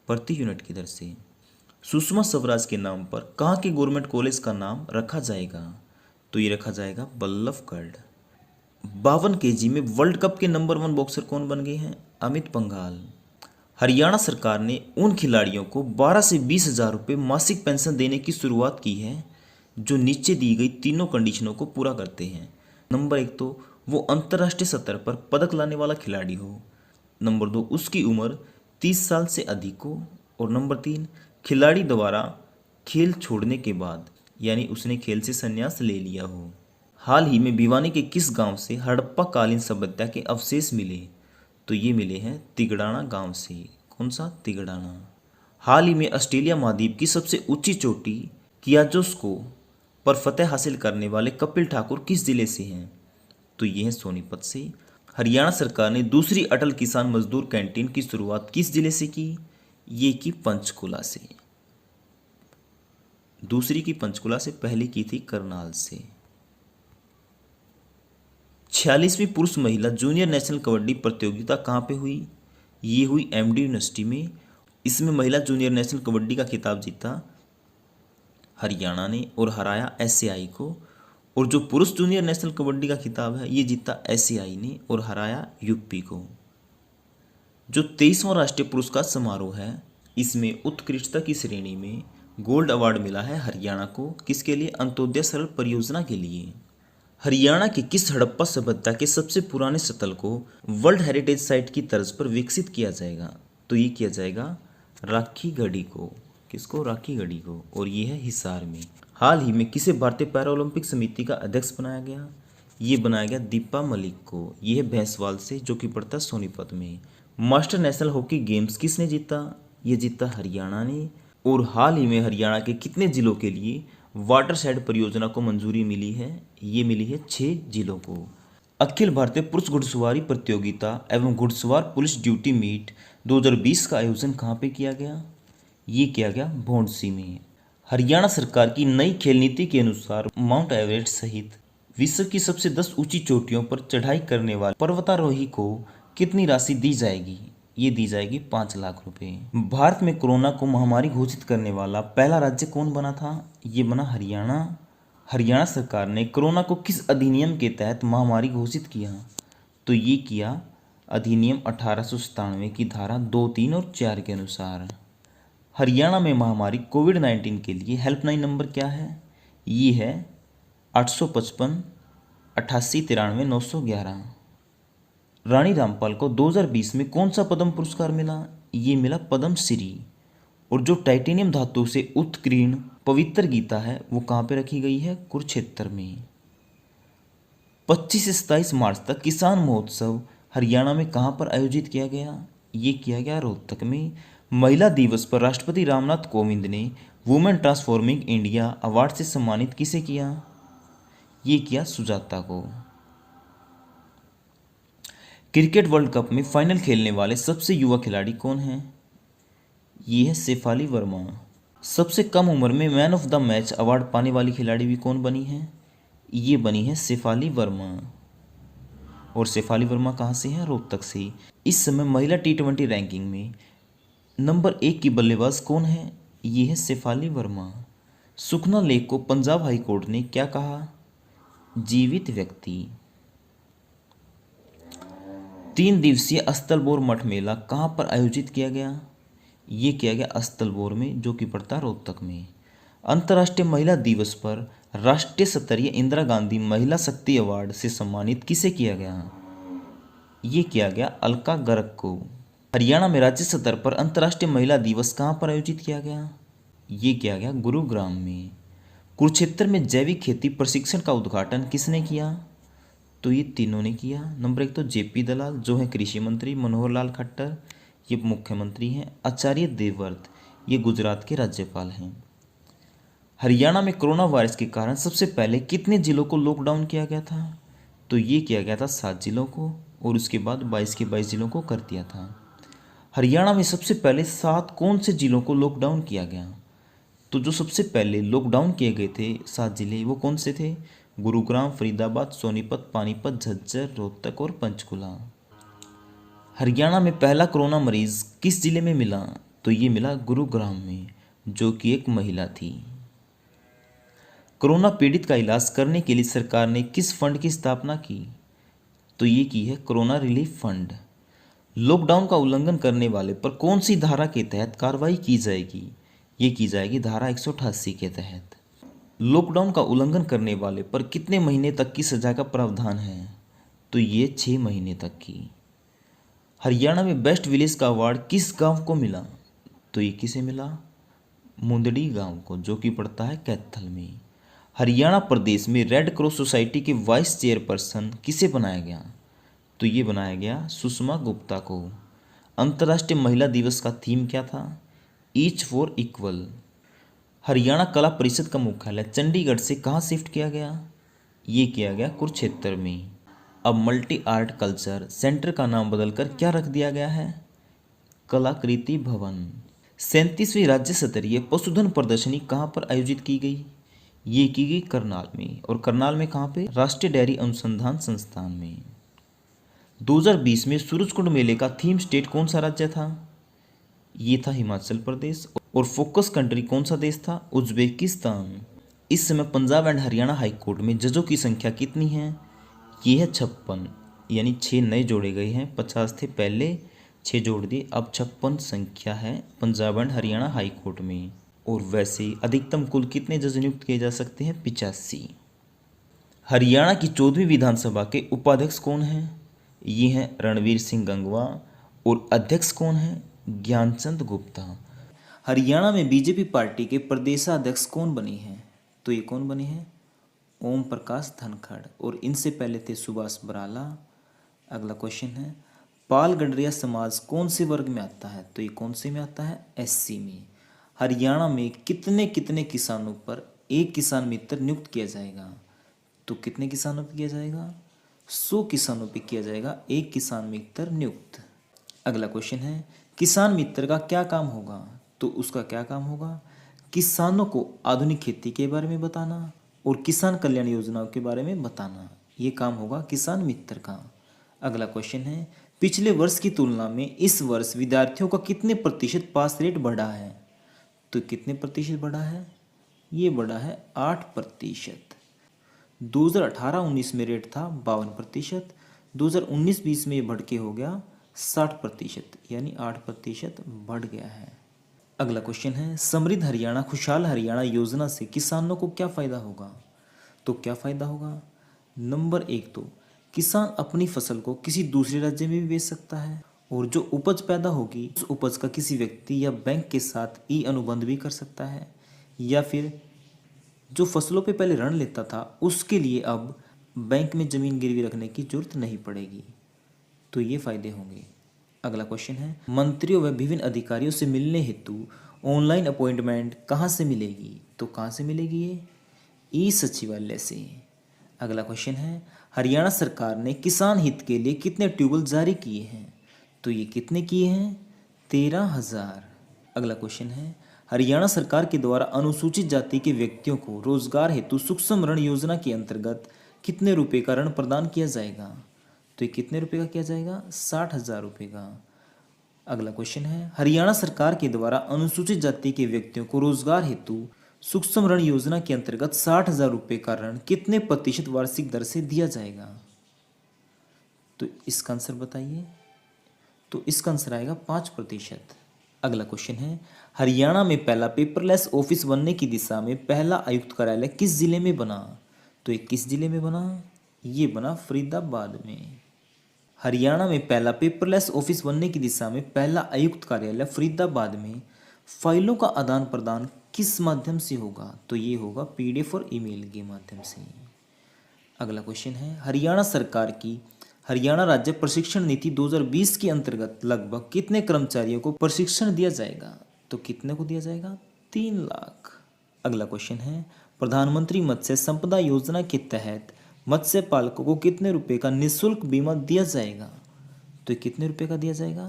प्रति यूनिट की दर से। सुषमा स्वराज के नाम पर कहाँ के गवर्नमेंट कॉलेज का नाम रखा जाएगा? तो ये रखा जाएगा बल्लभगढ़। 52 kg में वर्ल्ड कप के नंबर 1 बॉक्सर कौन बन गए हैं? अमित पंघाल। हरियाणा सरकार ने उन खिलाड़ियों को 12 से 20 हज़ार रुपये मासिक पेंशन देने की शुरुआत की है जो नीचे दी गई तीनों कंडीशनों को पूरा करते हैं। नंबर 1 तो वो अंतर्राष्ट्रीय स्तर पर पदक लाने वाला खिलाड़ी हो। नंबर 2 उसकी उम्र 30 साल से अधिक हो। और नंबर 3 खिलाड़ी द्वारा खेल छोड़ने के बाद यानी उसने खेल से संन्यास ले लिया हो। हाल ही में भिवानी के किस गांव से हड़प्पा कालीन सभ्यता के अवशेष मिले? तो ये मिले हैं तिगड़ाना गांव से। कौन सा? तिगड़ाना। हाल ही में ऑस्ट्रेलिया महाद्वीप की सबसे ऊंची चोटी कियाजोस्को पर फतेह हासिल करने वाले कपिल ठाकुर किस जिले से हैं? तो ये है सोनीपत से। हरियाणा सरकार ने दूसरी अटल किसान मजदूर कैंटीन की शुरुआत किस जिले से की? ये की पंचकुला से। दूसरी की पंचकुला से, पहली की थी करनाल से। 46वीं पुरुष महिला जूनियर नेशनल कबड्डी प्रतियोगिता कहाँ पे हुई? ये हुई MD यूनिवर्सिटी में। इसमें महिला जूनियर नेशनल कबड्डी का खिताब जीता हरियाणा ने और हराया एससीआई को, और जो पुरुष जूनियर नेशनल कबड्डी का खिताब है ये जीता एससीआई ने और हराया यूपी को। जो 23वां राष्ट्रीय पुरस्कार समारोह है इसमें उत्कृष्टता की श्रेणी में गोल्ड अवार्ड मिला है हरियाणा को। किसके लिए? अंत्योदय सरल परियोजना के लिए। हरियाणा की किस हड़प्पा सभ्यता के सबसे पुराने स्थल को वर्ल्ड हेरिटेज साइट की तर्ज पर विकसित किया जाएगा? तो ये किया जाएगा राखी गढ़ी को। किसको? राखी गढ़ी को। और ये है हिसार में। हाल ही में किसे भारतीय पैरालंपिक समिति का अध्यक्ष बनाया गया? ये बनाया गया दीपा मलिक को। ये है भैंसवाल से, जो कि पड़ता है सोनीपत में। मास्टर नेशनल हॉकी गेम्स किसने जीता? ये जीता हरियाणा ने। और हाल ही में हरियाणा के कितने जिलों के लिए वाटरशेड परियोजना को मंजूरी मिली है? ये मिली है 6 जिलों को। अखिल भारतीय पुरुष घुड़सवारी प्रतियोगिता एवं घुड़सवार पुलिस ड्यूटी मीट 2020 का आयोजन कहाँ पे किया गया? ये किया गया भौंडसी में। हरियाणा सरकार की नई खेल नीति के अनुसार माउंट एवरेस्ट सहित विश्व की सबसे 10 ऊंची चोटियों पर चढ़ाई करने वाले पर्वतारोही को कितनी राशि दी जाएगी? ये दी जाएगी 5 लाख रुपए। भारत में कोरोना को महामारी घोषित करने वाला पहला राज्य कौन बना था? ये बना हरियाणा। हरियाणा सरकार ने कोरोना को किस अधिनियम के तहत महामारी घोषित किया? तो ये किया अधिनियम 1897 की धारा 2, 3 और 4 के अनुसार। हरियाणा में महामारी कोविड-19 के लिए हेल्पलाइन नंबर क्या है? ये है 855 88 93 911। रानी रामपाल को 2020 में कौन सा पद्म पुरस्कार मिला? ये मिला पद्म श्री। और जो टाइटेनियम धातु से उत्कीर्ण पवित्र गीता है वो कहाँ पे रखी गई है? कुरुक्षेत्र में। 25 से 27 मार्च तक किसान महोत्सव हरियाणा में कहाँ पर आयोजित किया गया? ये किया गया रोहतक में। महिला दिवस पर राष्ट्रपति रामनाथ कोविंद ने वुमेन ट्रांसफॉर्मिंग इंडिया अवार्ड से सम्मानित किसे किया? ये किया सुजाता को। क्रिकेट वर्ल्ड कप में फाइनल खेलने वाले सबसे युवा खिलाड़ी कौन हैं? ये है शेफाली वर्मा। सबसे कम उम्र में man of the match award पाने वाली खिलाड़ी भी कौन बनी है? ये बनी है शेफाली वर्मा। और शेफाली वर्मा कहाँ से है? रोहतक से। इस समय महिला T20 रैंकिंग में नंबर 1 की बल्लेबाज कौन है? ये है शेफाली वर्मा। सुखना लेक को पंजाब हाई कोर्ट ने क्या कहा? जीवित व्यक्ति। 3 दिवसीय अस्तलबोर मठ मेला कहाँ पर आयोजित किया गया? ये किया गया अस्तलबोर में, जो कि पड़ता है रोहतक में। अंतर्राष्ट्रीय महिला दिवस पर राष्ट्रीय स्तरीय इंदिरा गांधी महिला शक्ति अवार्ड से सम्मानित किसे किया गया? ये किया गया अलका गर्ग को। हरियाणा में राज्य स्तर पर अंतर्राष्ट्रीय महिला दिवस कहाँ पर आयोजित किया गया? ये किया गया गुरुग्राम में। कुरुक्षेत्र में जैविक खेती प्रशिक्षण का उद्घाटन किसने किया? तो ये तीनों ने किया। नंबर 1 तो जेपी दलाल जो है कृषि मंत्री, मनोहर लाल खट्टर ये मुख्यमंत्री हैं, आचार्य देवव्रत ये गुजरात के राज्यपाल हैं। हरियाणा में कोरोना वायरस के कारण सबसे पहले कितने जिलों को लॉकडाउन किया गया था? तो ये किया गया था 7 जिलों को, और उसके बाद 22 के 22 जिलों को कर दिया था। हरियाणा में सबसे पहले 7 कौन से जिलों को लॉकडाउन किया गया? तो जो सबसे पहले लॉकडाउन किए गए थे 7 जिले वो कौन से थे? गुरुग्राम, फरीदाबाद, सोनीपत, पानीपत, झज्जर, रोहतक और पंचकुला। हरियाणा में पहला कोरोना मरीज किस जिले में मिला? तो ये मिला गुरुग्राम में, जो कि एक महिला थी। कोरोना पीड़ित का इलाज करने के लिए सरकार ने किस फंड की स्थापना की? तो ये की है कोरोना रिलीफ फंड। लॉकडाउन का उल्लंघन करने वाले पर कौन सी धारा के तहत कार्रवाई की जाएगी? ये की जाएगी धारा 188 के तहत। लॉकडाउन का उल्लंघन करने वाले पर कितने महीने तक की सजा का प्रावधान है? तो ये 6 महीने तक की। हरियाणा में बेस्ट विलेज का अवार्ड किस गांव को मिला? तो ये किसे मिला? मुंदड़ी गांव को, जो कि पड़ता है कैथल में। हरियाणा प्रदेश में रेड क्रॉस सोसाइटी के वाइस चेयरपर्सन किसे बनाया गया? तो ये बनाया गया सुषमा गुप्ता को। अंतर्राष्ट्रीय महिला दिवस का थीम क्या था? Each for equal. हरियाणा कला परिषद का मुख्यालय चंडीगढ़ से कहाँ शिफ्ट किया गया? ये किया गया कुरुक्षेत्र में। अब मल्टी आर्ट कल्चर सेंटर का नाम बदलकर क्या रख दिया गया है? कलाकृति भवन। 37वीं राज्य स्तरीय पशुधन प्रदर्शनी कहाँ पर आयोजित की गई? ये की गई करनाल में। और करनाल में कहाँ पे? राष्ट्रीय डेयरी अनुसंधान संस्थान में। 2020 में सूरजकुंड मेले का थीम स्टेट कौन सा राज्य था? ये था हिमाचल प्रदेश। और फोकस कंट्री कौन सा देश था? उज्बेकिस्तान। इस समय Punjab and Haryana high court में जजों की संख्या कितनी है? ये है 56, यानी 6 नए जोड़े गए हैं। 50 थे पहले, 6 जोड़ दिए, अब 56 संख्या है Punjab and Haryana high court में। और वैसे ही अधिकतम कुल कितने जज नियुक्त किए जा सकते हैं? 85। हरियाणा की 14वीं विधानसभा के उपाध्यक्ष कौन हैं? ये हैं रणवीर सिंह गंगवा। और अध्यक्ष कौन है? ज्ञानचंद गुप्ता। हरियाणा में बीजेपी पार्टी के प्रदेशाध्यक्ष कौन बने हैं? तो ये कौन बने हैं? ओम प्रकाश धनखड़। और इनसे पहले थे सुभाष बराला। अगला क्वेश्चन है, पाल गडरिया समाज कौन से वर्ग में आता है? तो ये कौन से में आता है? एससी में। हरियाणा में कितने कितने किसानों पर एक किसान मित्र नियुक्त किया जाएगा? तो कितने किसानों पर किया जाएगा? 100 किसानों पर किया जाएगा एक किसान मित्र नियुक्त। अगला क्वेश्चन है, किसान मित्र का क्या काम होगा? तो उसका क्या काम होगा? किसानों को आधुनिक खेती के बारे में बताना और किसान कल्याण योजनाओं के बारे में बताना, ये काम होगा किसान मित्र का। अगला क्वेश्चन है, पिछले वर्ष की तुलना में इस वर्ष विद्यार्थियों का कितने प्रतिशत पास रेट बढ़ा है? तो कितने प्रतिशत बढ़ा है? ये बढ़ा है 8%। 2018-19 में रेट था 52%, 2019-20 में ये बढ़ के हो गया 60%, यानी 8% बढ़ गया है। अगला क्वेश्चन है, समृद्ध हरियाणा खुशहाल हरियाणा योजना से किसानों को क्या फ़ायदा होगा? तो क्या फ़ायदा होगा? नंबर 1 तो किसान अपनी फसल को किसी दूसरे राज्य में भी बेच सकता है, और जो उपज पैदा होगी उस उपज का किसी व्यक्ति या बैंक के साथ ई अनुबंध भी कर सकता है, या फिर जो फसलों पे पहले ऋण लेता था उसके लिए अब बैंक में ज़मीन गिरवी रखने की जरूरत नहीं पड़ेगी। तो ये फायदे होंगे। अगला क्वेश्चन है, मंत्रियों व विभिन्न अधिकारियों से मिलने हेतु ऑनलाइन अपॉइंटमेंट कहाँ से मिलेगी? तो कहाँ से मिलेगी? ये ई सचिवालय से। अगला क्वेश्चन है, हरियाणा सरकार ने किसान हित के लिए कितने ट्यूबवेल जारी किए हैं? तो ये कितने किए हैं? 13,000। अगला क्वेश्चन है, हरियाणा सरकार के द्वारा अनुसूचित जाति के व्यक्तियों को रोजगार हेतु सूक्ष्म ऋण योजना के अंतर्गत कितने रुपए का ऋण प्रदान किया जाएगा? तो ये कितने रुपए का किया जाएगा? 60,000 रुपये का। अगला क्वेश्चन है, हरियाणा सरकार के द्वारा अनुसूचित जाति के व्यक्तियों को रोजगार हेतु सूक्ष्म ऋण योजना के अंतर्गत 60,000 रुपये का ऋण कितने प्रतिशत वार्षिक दर से दिया जाएगा? तो इसका आंसर बताइए। तो इसका आंसर आएगा 5%। अगला क्वेश्चन है, हरियाणा में पहला पेपरलेस ऑफिस बनने की दिशा में पहला आयुक्त कार्यालय किस जिले में बना? तो ये किस जिले में बना? ये बना फरीदाबाद में। हरियाणा में पहला पेपरलेस ऑफिस बनने की दिशा में पहला आयुक्त कार्यालय फरीदाबाद में। फाइलों का आदान प्रदान किस माध्यम से होगा? तो ये होगा पीडीएफ और ईमेल के माध्यम से। अगला क्वेश्चन है, हरियाणा सरकार की हरियाणा राज्य प्रशिक्षण नीति 2020 के अंतर्गत लगभग कितने कर्मचारियों को प्रशिक्षण दिया जाएगा? तो कितने को दिया जाएगा? 3 लाख। अगला क्वेश्चन है, प्रधानमंत्री मत्स्य संपदा योजना के तहत मत्स्य पालकों को कितने रुपए का निःशुल्क बीमा दिया जाएगा? तो ये कितने रुपए का दिया जाएगा?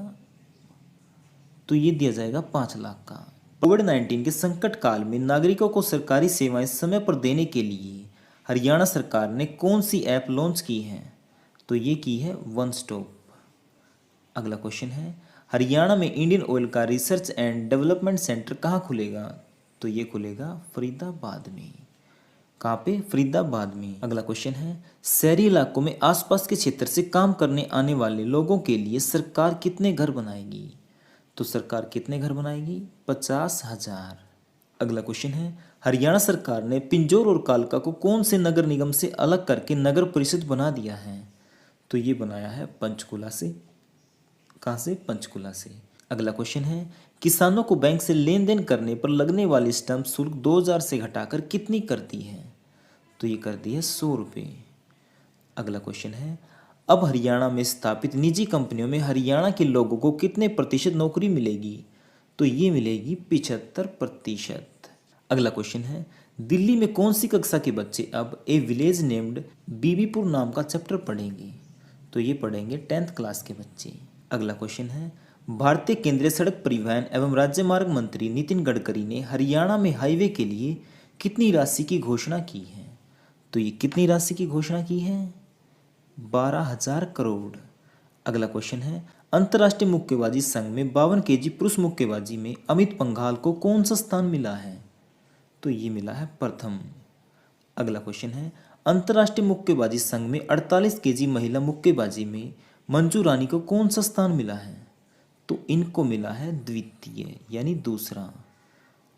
तो ये दिया जाएगा 5 लाख का। कोविड-19 के संकट काल में नागरिकों को सरकारी सेवाएं समय पर देने के लिए हरियाणा सरकार ने कौन सी ऐप लॉन्च की है? तो ये की है वन स्टॉप। अगला क्वेश्चन है, हरियाणा में इंडियन ऑयल का रिसर्च एंड डेवलपमेंट सेंटर कहाँ खुलेगा? तो ये खुलेगा फरीदाबाद में। कहाँ पे? फरीदाबाद में। अगला क्वेश्चन है, शहरी इलाकों में आसपास के क्षेत्र से काम करने आने वाले लोगों के लिए सरकार कितने घर बनाएगी? तो सरकार कितने घर बनाएगी? 50,000। अगला क्वेश्चन है, हरियाणा सरकार ने पिंजौर और कालका को कौन से नगर निगम से अलग करके नगर परिषद बना दिया है? तो ये बनाया है पंचकुला से। कहाँ से? पंचकुला से। अगला क्वेश्चन है, किसानों को बैंक से लेन देन करने पर लगने वाली स्टैंप शुल्क 2,000 से घटाकर कितनी कर दी है? तो ये कर दी है 100 रुपये। अगला क्वेश्चन है, अब हरियाणा में स्थापित निजी कंपनियों में हरियाणा के लोगों को कितने प्रतिशत नौकरी मिलेगी? तो ये मिलेगी 75%। अगला क्वेश्चन है, दिल्ली में कौन सी कक्षा के बच्चे अब ए विलेज नेम्ड बीबीपुर नाम का चैप्टर पढ़ेंगे? तो ये पढ़ेंगे 10th क्लास के बच्चे। अगला क्वेश्चन है, भारतीय केंद्रीय सड़क परिवहन एवं राज्य मार्ग मंत्री नितिन गडकरी ने हरियाणा में हाईवे के लिए कितनी राशि की घोषणा की है? तो ये कितनी राशि की घोषणा की है? 12,000 करोड़। अगला क्वेश्चन है, अंतर्राष्ट्रीय मुक्केबाजी संघ में 52 केजी पुरुष मुक्केबाजी में अमित पंघाल को कौन सा स्थान मिला है? तो ये मिला है प्रथम। अगला क्वेश्चन है, अंतर्राष्ट्रीय मुक्केबाजी संघ में 48 केजी महिला मुक्केबाजी में मंजू रानी को कौन सा स्थान मिला है? तो इनको मिला है द्वितीय यानी दूसरा।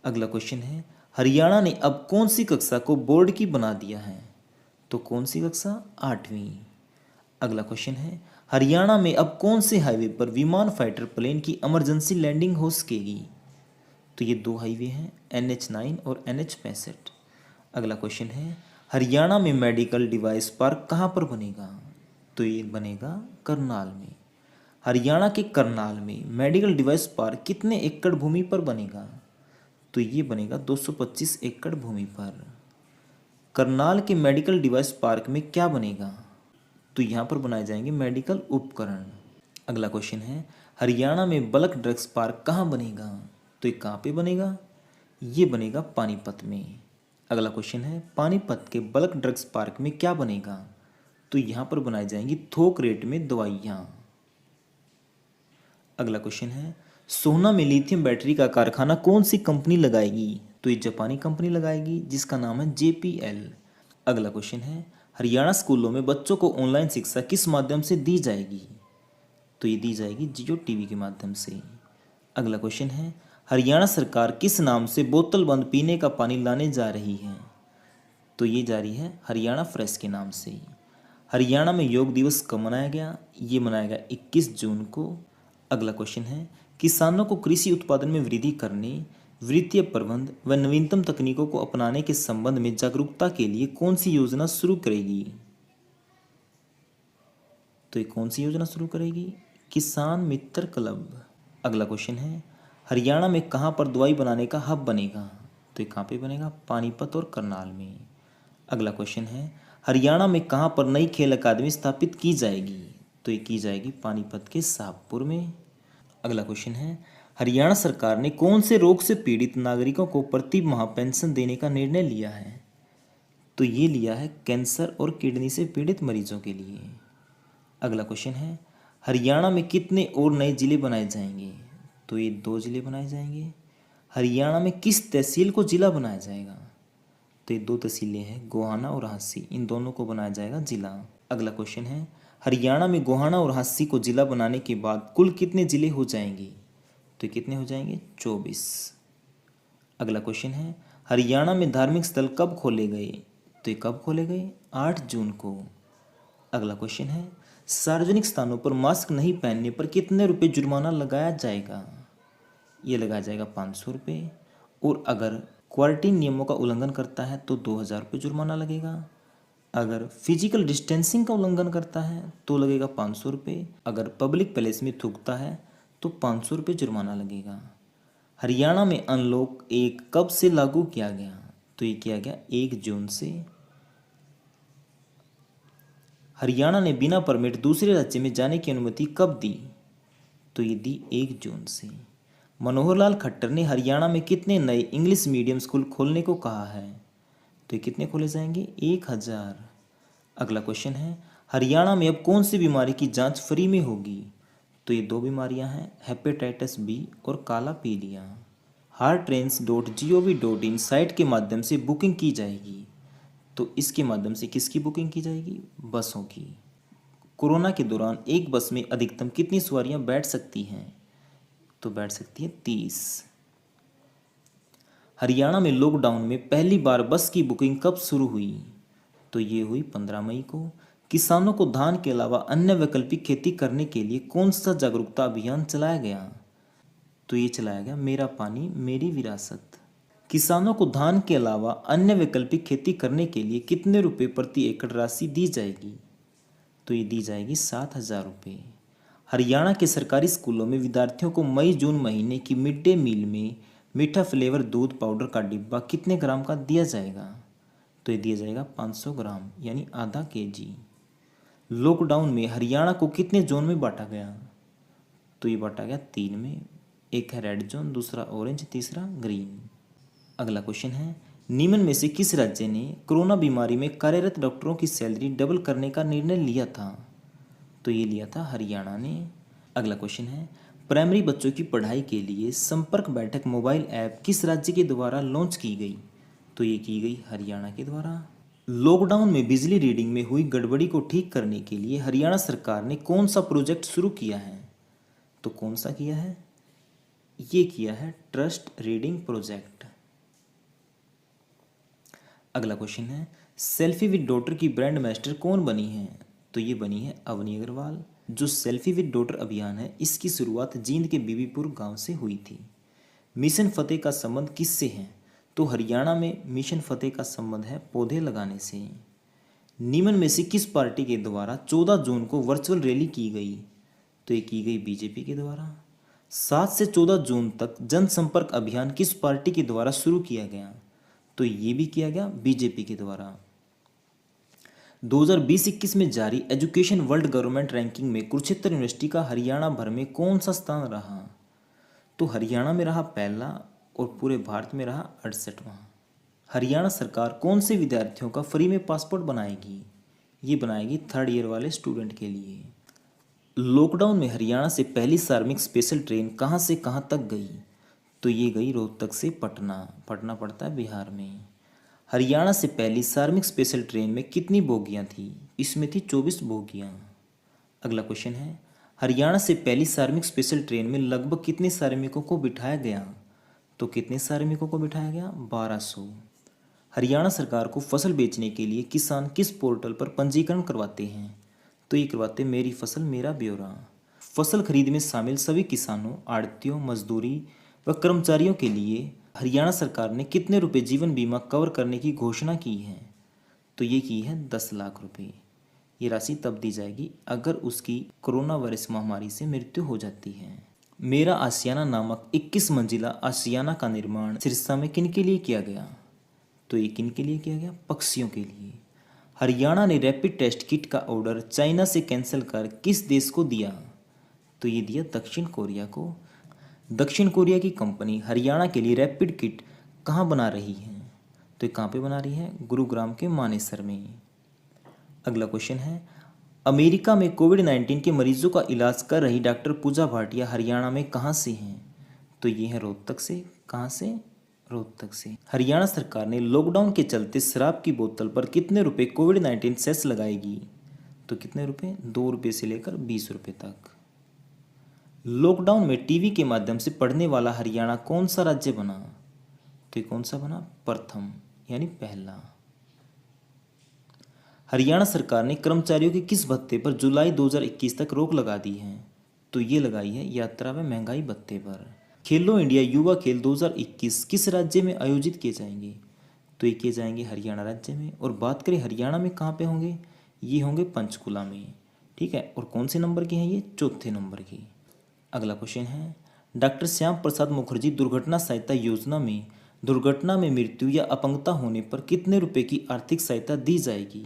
अगला क्वेश्चन है, हरियाणा ने अब कौन सी कक्षा को बोर्ड की बना दिया है? तो कौन सी कक्षा? 8वीं। अगला क्वेश्चन है, हरियाणा में अब कौन से हाईवे पर विमान फाइटर प्लेन की इमरजेंसी लैंडिंग हो सकेगी? तो ये दो हाईवे हैं, NH9 और NH65। अगला क्वेश्चन है, हरियाणा में मेडिकल डिवाइस पार्क कहाँ पर बनेगा? तो ये बनेगा करनाल में। हरियाणा के करनाल में मेडिकल डिवाइस पार्क कितने एकड़ भूमि पर बनेगा? तो ये बनेगा 225 एकड़ भूमि पर। करनाल के मेडिकल डिवाइस पार्क में क्या बनेगा? तो यहाँ पर बनाए जाएंगे मेडिकल उपकरण। अगला क्वेश्चन है, हरियाणा में बल्क ड्रग्स पार्क कहाँ बनेगा? तो ये कहाँ पे बनेगा? ये बनेगा पानीपत में। अगला क्वेश्चन है, पानीपत के बल्क ड्रग्स पार्क में क्या बनेगा? तो यहाँ पर बनाई जाएंगी थोक रेट में दवाइयाँ। अगला क्वेश्चन है, सोहना में लिथियम बैटरी का कारखाना कौन सी कंपनी लगाएगी? तो ये जापानी कंपनी लगाएगी जिसका नाम है JPL। अगला क्वेश्चन है, हरियाणा स्कूलों में बच्चों को ऑनलाइन शिक्षा किस माध्यम से दी जाएगी? तो ये दी जाएगी जियो टीवी के माध्यम से। अगला क्वेश्चन है, हरियाणा सरकार किस नाम से बोतल बंद पीने का पानी लाने जा रही है? तो ये जा रही है हरियाणा फ्रेश के नाम से। हरियाणा में योग दिवस कब मनाया गया? ये मनाया गया 21 जून को। अगला क्वेश्चन है, किसानों को कृषि उत्पादन में वृद्धि करने, वित्तीय प्रबंध व नवीनतम तकनीकों को अपनाने के संबंध में जागरूकता के लिए कौन सी योजना शुरू करेगी? तो ये कौन सी योजना शुरू करेगी? किसान मित्र क्लब। अगला क्वेश्चन है, हरियाणा में कहाँ पर दवाई बनाने का हब बनेगा? तो ये कहाँ पे बनेगा? पानीपत और करनाल में। अगला क्वेश्चन है, हरियाणा में कहाँ पर नई खेल अकादमी स्थापित की जाएगी? तो ये की जाएगी पानीपत के शाहपुर में। अगला क्वेश्चन है, हरियाणा सरकार ने कौन से रोग से पीड़ित नागरिकों को प्रति माह पेंशन देने का निर्णय लिया है? तो ये लिया है कैंसर और किडनी से पीड़ित मरीजों के लिए। अगला क्वेश्चन है, हरियाणा में कितने और नए जिले बनाए जाएंगे? तो ये 2 जिले बनाए जाएंगे। हरियाणा में किस तहसील को जिला बनाया जाएगा? तो ये 2 तहसीलें हैं, गोहाना और हांसी, इन दोनों को बनाया जाएगा जिला। अगला क्वेश्चन है, हरियाणा में गोहाना और हांसी को जिला बनाने के बाद कुल कितने जिले हो जाएंगे? तो ये कितने हो जाएंगे? 24। अगला क्वेश्चन है, हरियाणा में धार्मिक स्थल कब खोले गए? तो ये कब खोले गए? 8 जून को। अगला क्वेश्चन है, सार्वजनिक स्थानों पर मास्क नहीं पहनने पर कितने रुपए जुर्माना लगाया जाएगा? ये लगाया जाएगा 500 रुपये। और अगर क्वारंटीन नियमों का उल्लंघन करता है तो 2000 रुपये जुर्माना लगेगा। अगर फिजिकल डिस्टेंसिंग का उल्लंघन करता है तो लगेगा 500 रुपये। अगर पब्लिक प्लेस में थूकता है तो 500 रुपये जुर्माना लगेगा। हरियाणा में अनलॉक 1 कब से लागू किया गया? तो ये किया गया 1 जून से। हरियाणा ने बिना परमिट दूसरे राज्य में जाने की अनुमति कब दी? तो ये दी 1 जून से। मनोहर लाल खट्टर ने हरियाणा में कितने नए इंग्लिश मीडियम स्कूल खोलने को कहा है? तो ये कितने खोले जाएंगे? 1000। अगला क्वेश्चन है, हरियाणा में अब कौन सी बीमारी की जांच फ्री में होगी? तो ये 2 बीमारियां हैं, हेपेटाइटिस बी और काला पीलिया। hearttrains.gov.in साइट के माध्यम से बुकिंग की जाएगी। तो इसके माध्यम से किसकी बुकिंग की जाएगी? बसों की। कोरोना के दौरान एक बस में अधिकतम कितनी सवारियां बैठ सकती हैं? तो बैठ सकती है 30। हरियाणा में लॉकडाउन में पहली बार बस की बुकिंग कब शुरू हुई? तो ये हुई 15 मई को। किसानों को धान के अलावा अन्य वैकल्पिक खेती करने के लिए कौन सा जागरूकता अभियान चलाया गया? तो ये चलाया गया मेरा पानी मेरी विरासत। किसानों को धान के अलावा अन्य वैकल्पिक खेती करने के लिए कितने रुपए प्रति एकड़ राशि दी जाएगी? तो ये दी जाएगी 7000 रुपये। हरियाणा के सरकारी स्कूलों में विद्यार्थियों को मई जून महीने की मिड डे मील में मीठा फ्लेवर दूध पाउडर का डिब्बा कितने ग्राम का दिया जाएगा? तो ये दिया जाएगा 500 ग्राम यानी आधा kg। लॉकडाउन में हरियाणा को कितने जोन में बांटा गया? तो ये बांटा गया 3 में। एक है रेड जोन, दूसरा ऑरेंज, तीसरा ग्रीन। अगला क्वेश्चन है, निम्न में से किस राज्य ने कोरोना बीमारी में कार्यरत डॉक्टरों की सैलरी डबल करने का निर्णय लिया था? तो ये लिया था हरियाणा ने। अगला क्वेश्चन है, प्राइमरी बच्चों की पढ़ाई के लिए संपर्क बैठक मोबाइल ऐप किस राज्य के द्वारा लॉन्च की गई? तो ये की गई हरियाणा के द्वारा। लॉकडाउन में बिजली रीडिंग में हुई गड़बड़ी को ठीक करने के लिए हरियाणा सरकार ने कौन सा प्रोजेक्ट शुरू किया है? तो कौन सा किया है? ये किया है ट्रस्ट रीडिंग प्रोजेक्ट। अगला क्वेश्चन है, सेल्फी विद डॉटर की ब्रांड एम्बेसडर कौन बनी है? तो ये बनी है अवनी अग्रवाल। जो सेल्फी विद डॉटर अभियान है, इसकी शुरुआत जींद के बीबीपुर गांव से हुई थी। मिशन फतेह का संबंध किससे है? तो हरियाणा में मिशन फतेह का संबंध है पौधे लगाने से। निम्न में से किस पार्टी के द्वारा 14 जून को वर्चुअल रैली की गई? तो ये की गई बीजेपी के द्वारा। 7 से 14 जून तक जनसंपर्क अभियान किस पार्टी के द्वारा शुरू किया गया? तो ये भी किया गया बीजेपी के द्वारा। 2020-21 में जारी एजुकेशन वर्ल्ड गवर्नमेंट रैंकिंग में कुरुक्षेत्र यूनिवर्सिटी का हरियाणा भर में कौन सा स्थान रहा? तो हरियाणा में रहा पहला और पूरे भारत में रहा 68वां। हरियाणा सरकार कौन से विद्यार्थियों का फ्री में पासपोर्ट बनाएगी? ये बनाएगी 3rd ईयर वाले स्टूडेंट के लिए। लॉकडाउन में हरियाणा से पहली श्रमिक स्पेशल ट्रेन कहाँ से कहाँ तक गई? तो ये गई रोहतक से पटना। पटना पड़ता है बिहार में। हरियाणा से पहली श्रमिक स्पेशल ट्रेन में कितनी बोगियां थी? इसमें थी 24 बोगियां। अगला क्वेश्चन है, हरियाणा से पहली श्रमिक स्पेशल ट्रेन में लगभग कितने श्रमिकों को बिठाया गया? तो कितने श्रमिकों को बिठाया गया? 1200। हरियाणा सरकार को फसल बेचने के लिए किसान किस पोर्टल पर पंजीकरण करवाते हैं? तो ये करवाते मेरी फसल मेरा ब्यौरा। फसल खरीद में शामिल सभी किसानों, आड़तियों, मजदूरी व कर्मचारियों के लिए हरियाणा सरकार ने कितने रुपए जीवन बीमा कवर करने की घोषणा की है? तो ये की है 10 लाख रुपए। ये राशि तब दी जाएगी अगर उसकी कोरोना वायरस महामारी से मृत्यु हो जाती है। मेरा आशियाना नामक 21 मंजिला आशियाना का निर्माण सिरसा में किन के लिए किया गया? तो ये किन के लिए किया गया? पक्षियों के लिए। हरियाणा ने रैपिड टेस्ट किट का ऑर्डर चाइना से कैंसिल कर किस देश को दिया? तो ये दिया दक्षिण कोरिया को। दक्षिण कोरिया की कंपनी हरियाणा के लिए रैपिड किट कहाँ बना रही है? तो ये कहाँ पे बना रही है? गुरुग्राम के मानेसर में। अगला क्वेश्चन है, अमेरिका में कोविड-19 के मरीजों का इलाज कर रही डॉक्टर पूजा भाटिया हरियाणा में कहाँ से हैं? तो ये है रोहतक से। कहाँ से? रोहतक से। हरियाणा सरकार ने लॉकडाउन के चलते शराब की बोतल पर कितने रुपए कोविड-19 सेस लगाएगी? तो कितने रुपए? 2 रुपये से लेकर 20 रुपये तक। लॉकडाउन में टीवी के माध्यम से पढ़ने वाला हरियाणा कौन सा राज्य बना? तो ये कौन सा बना? प्रथम यानी पहला। हरियाणा सरकार ने कर्मचारियों के किस भत्ते पर जुलाई 2021 तक रोक लगा दी है? तो ये लगाई है यात्रा व महंगाई भत्ते पर। खेलो इंडिया युवा खेल 2021 किस राज्य में आयोजित किए जाएंगे? तो ये किए जाएंगे हरियाणा राज्य में। और बात करें हरियाणा में कहाँ पे होंगे? ये होंगे पंचकुला में। ठीक है, और कौन से नंबर के हैं ये? 4थे नंबर की। अगला क्वेश्चन है, डॉक्टर श्याम प्रसाद मुखर्जी दुर्घटना सहायता योजना में दुर्घटना में मृत्यु या अपंगता होने पर कितने रुपए की आर्थिक सहायता दी जाएगी?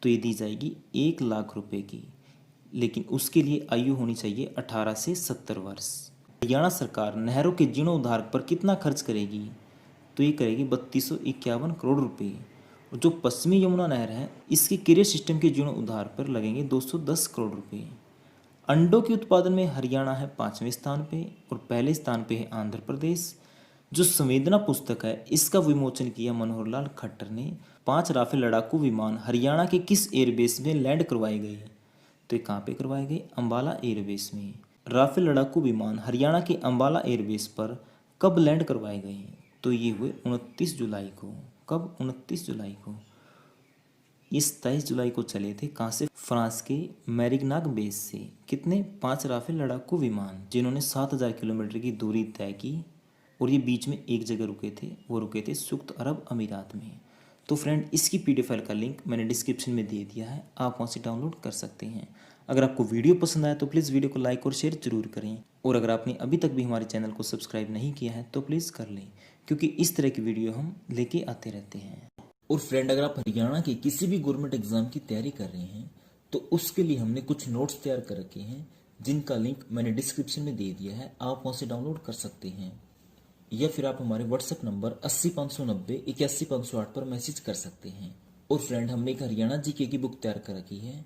तो ये दी जाएगी 1 लाख रुपए की, लेकिन उसके लिए आयु होनी चाहिए 18 से 70 वर्ष। हरियाणा सरकार नहरों के जीर्णोद्धार पर कितना खर्च करेगी? तो ये करेगी 3251 करोड़ रुपए। और जो पश्चिमी यमुना नहर है, इसके किरे सिस्टम के जीर्णोद्धार पर लगेंगे 210 करोड़ रुपए। अंडों के उत्पादन में हरियाणा है 5वें स्थान पे और पहले स्थान पे है आंध्र प्रदेश। जो संवेदना पुस्तक है, इसका विमोचन किया मनोहर लाल खट्टर ने। 5 राफेल लड़ाकू विमान हरियाणा के किस एयरबेस में लैंड करवाए गए? तो ये कहाँ पे करवाए गए? अंबाला एयरबेस में। राफेल लड़ाकू विमान हरियाणा के अंबाला एयरबेस पर कब लैंड करवाए गए? तो ये हुए 29 जुलाई को। कब? 29 जुलाई को। ये 27 जुलाई को चले थे। कहाँ से? फ्रांस के मैरिग्नाक बेस से। कितने? 5 राफेल लड़ाकू विमान, जिन्होंने 7000 किलोमीटर की दूरी तय की और ये बीच में एक जगह रुके थे। वो रुके थे संयुक्त अरब अमीरात में। तो फ्रेंड, इसकी पीडीएफ फाइल का लिंक मैंने डिस्क्रिप्शन में दे दिया है, आप वहाँ से डाउनलोड कर सकते हैं। अगर आपको वीडियो पसंद आया तो प्लीज़ वीडियो को लाइक और शेयर जरूर करें। और अगर आपने अभी तक भी हमारे चैनल को सब्सक्राइब नहीं किया है तो प्लीज़ कर लें, क्योंकि इस तरह की वीडियो हम लेके आते रहते हैं। और फ्रेंड, अगर आप हरियाणा के किसी भी गवर्नमेंट एग्जाम की तैयारी कर रहे हैं तो उसके लिए हमने कुछ नोट्स तैयार कर रखे हैं, जिनका लिंक मैंने डिस्क्रिप्शन में दे दिया है, आप वहाँ से डाउनलोड कर सकते हैं। या फिर आप हमारे व्हाट्सएप नंबर 80 590 81 508 पर मैसेज कर सकते हैं। और फ्रेंड, हमने एक हरियाणा जीके की बुक तैयार कर रखी है,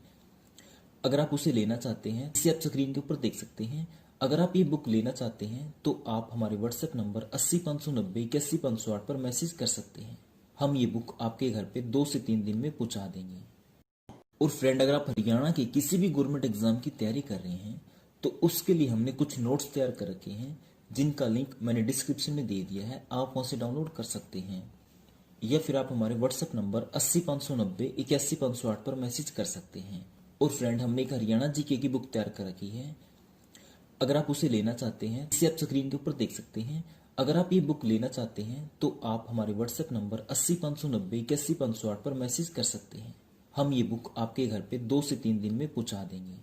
अगर आप उसे लेना चाहते हैं, इसे आप स्क्रीन के ऊपर देख सकते हैं। अगर आप ये बुक लेना चाहते हैं तो आप हमारे व्हाट्सएप नंबर 80 590 81 508 पर मैसेज कर सकते हैं। हम ये बुक आपके घर पे 2 से 3 दिन में पहुंचा देंगे। और फ्रेंड, अगर आप हरियाणा के किसी भी गवर्नमेंट एग्जाम की तैयारी कर रहे हैं तो उसके लिए हमने कुछ नोट्स तैयार कर रखे हैं, जिनका लिंक मैंने डिस्क्रिप्शन में दे दिया है। आप वहां से डाउनलोड कर सकते हैं, या फिर आप हमारे व्हाट्सएप नंबर 80 590 81 508 पर मैसेज कर सकते हैं। और फ्रेंड, हमने एक हरियाणा जीके की बुक तैयार कर रखी है। अगर आप उसे लेना चाहते हैं, इसे आप स्क्रीन के ऊपर देख सकते हैं। अगर आप ये बुक लेना चाहते हैं तो आप हमारे व्हाट्सएप नंबर 80 590 81 508 पर मैसेज कर सकते हैं। हम ये बुक आपके घर पे 2 से 3 दिन में पहुंचा देंगे।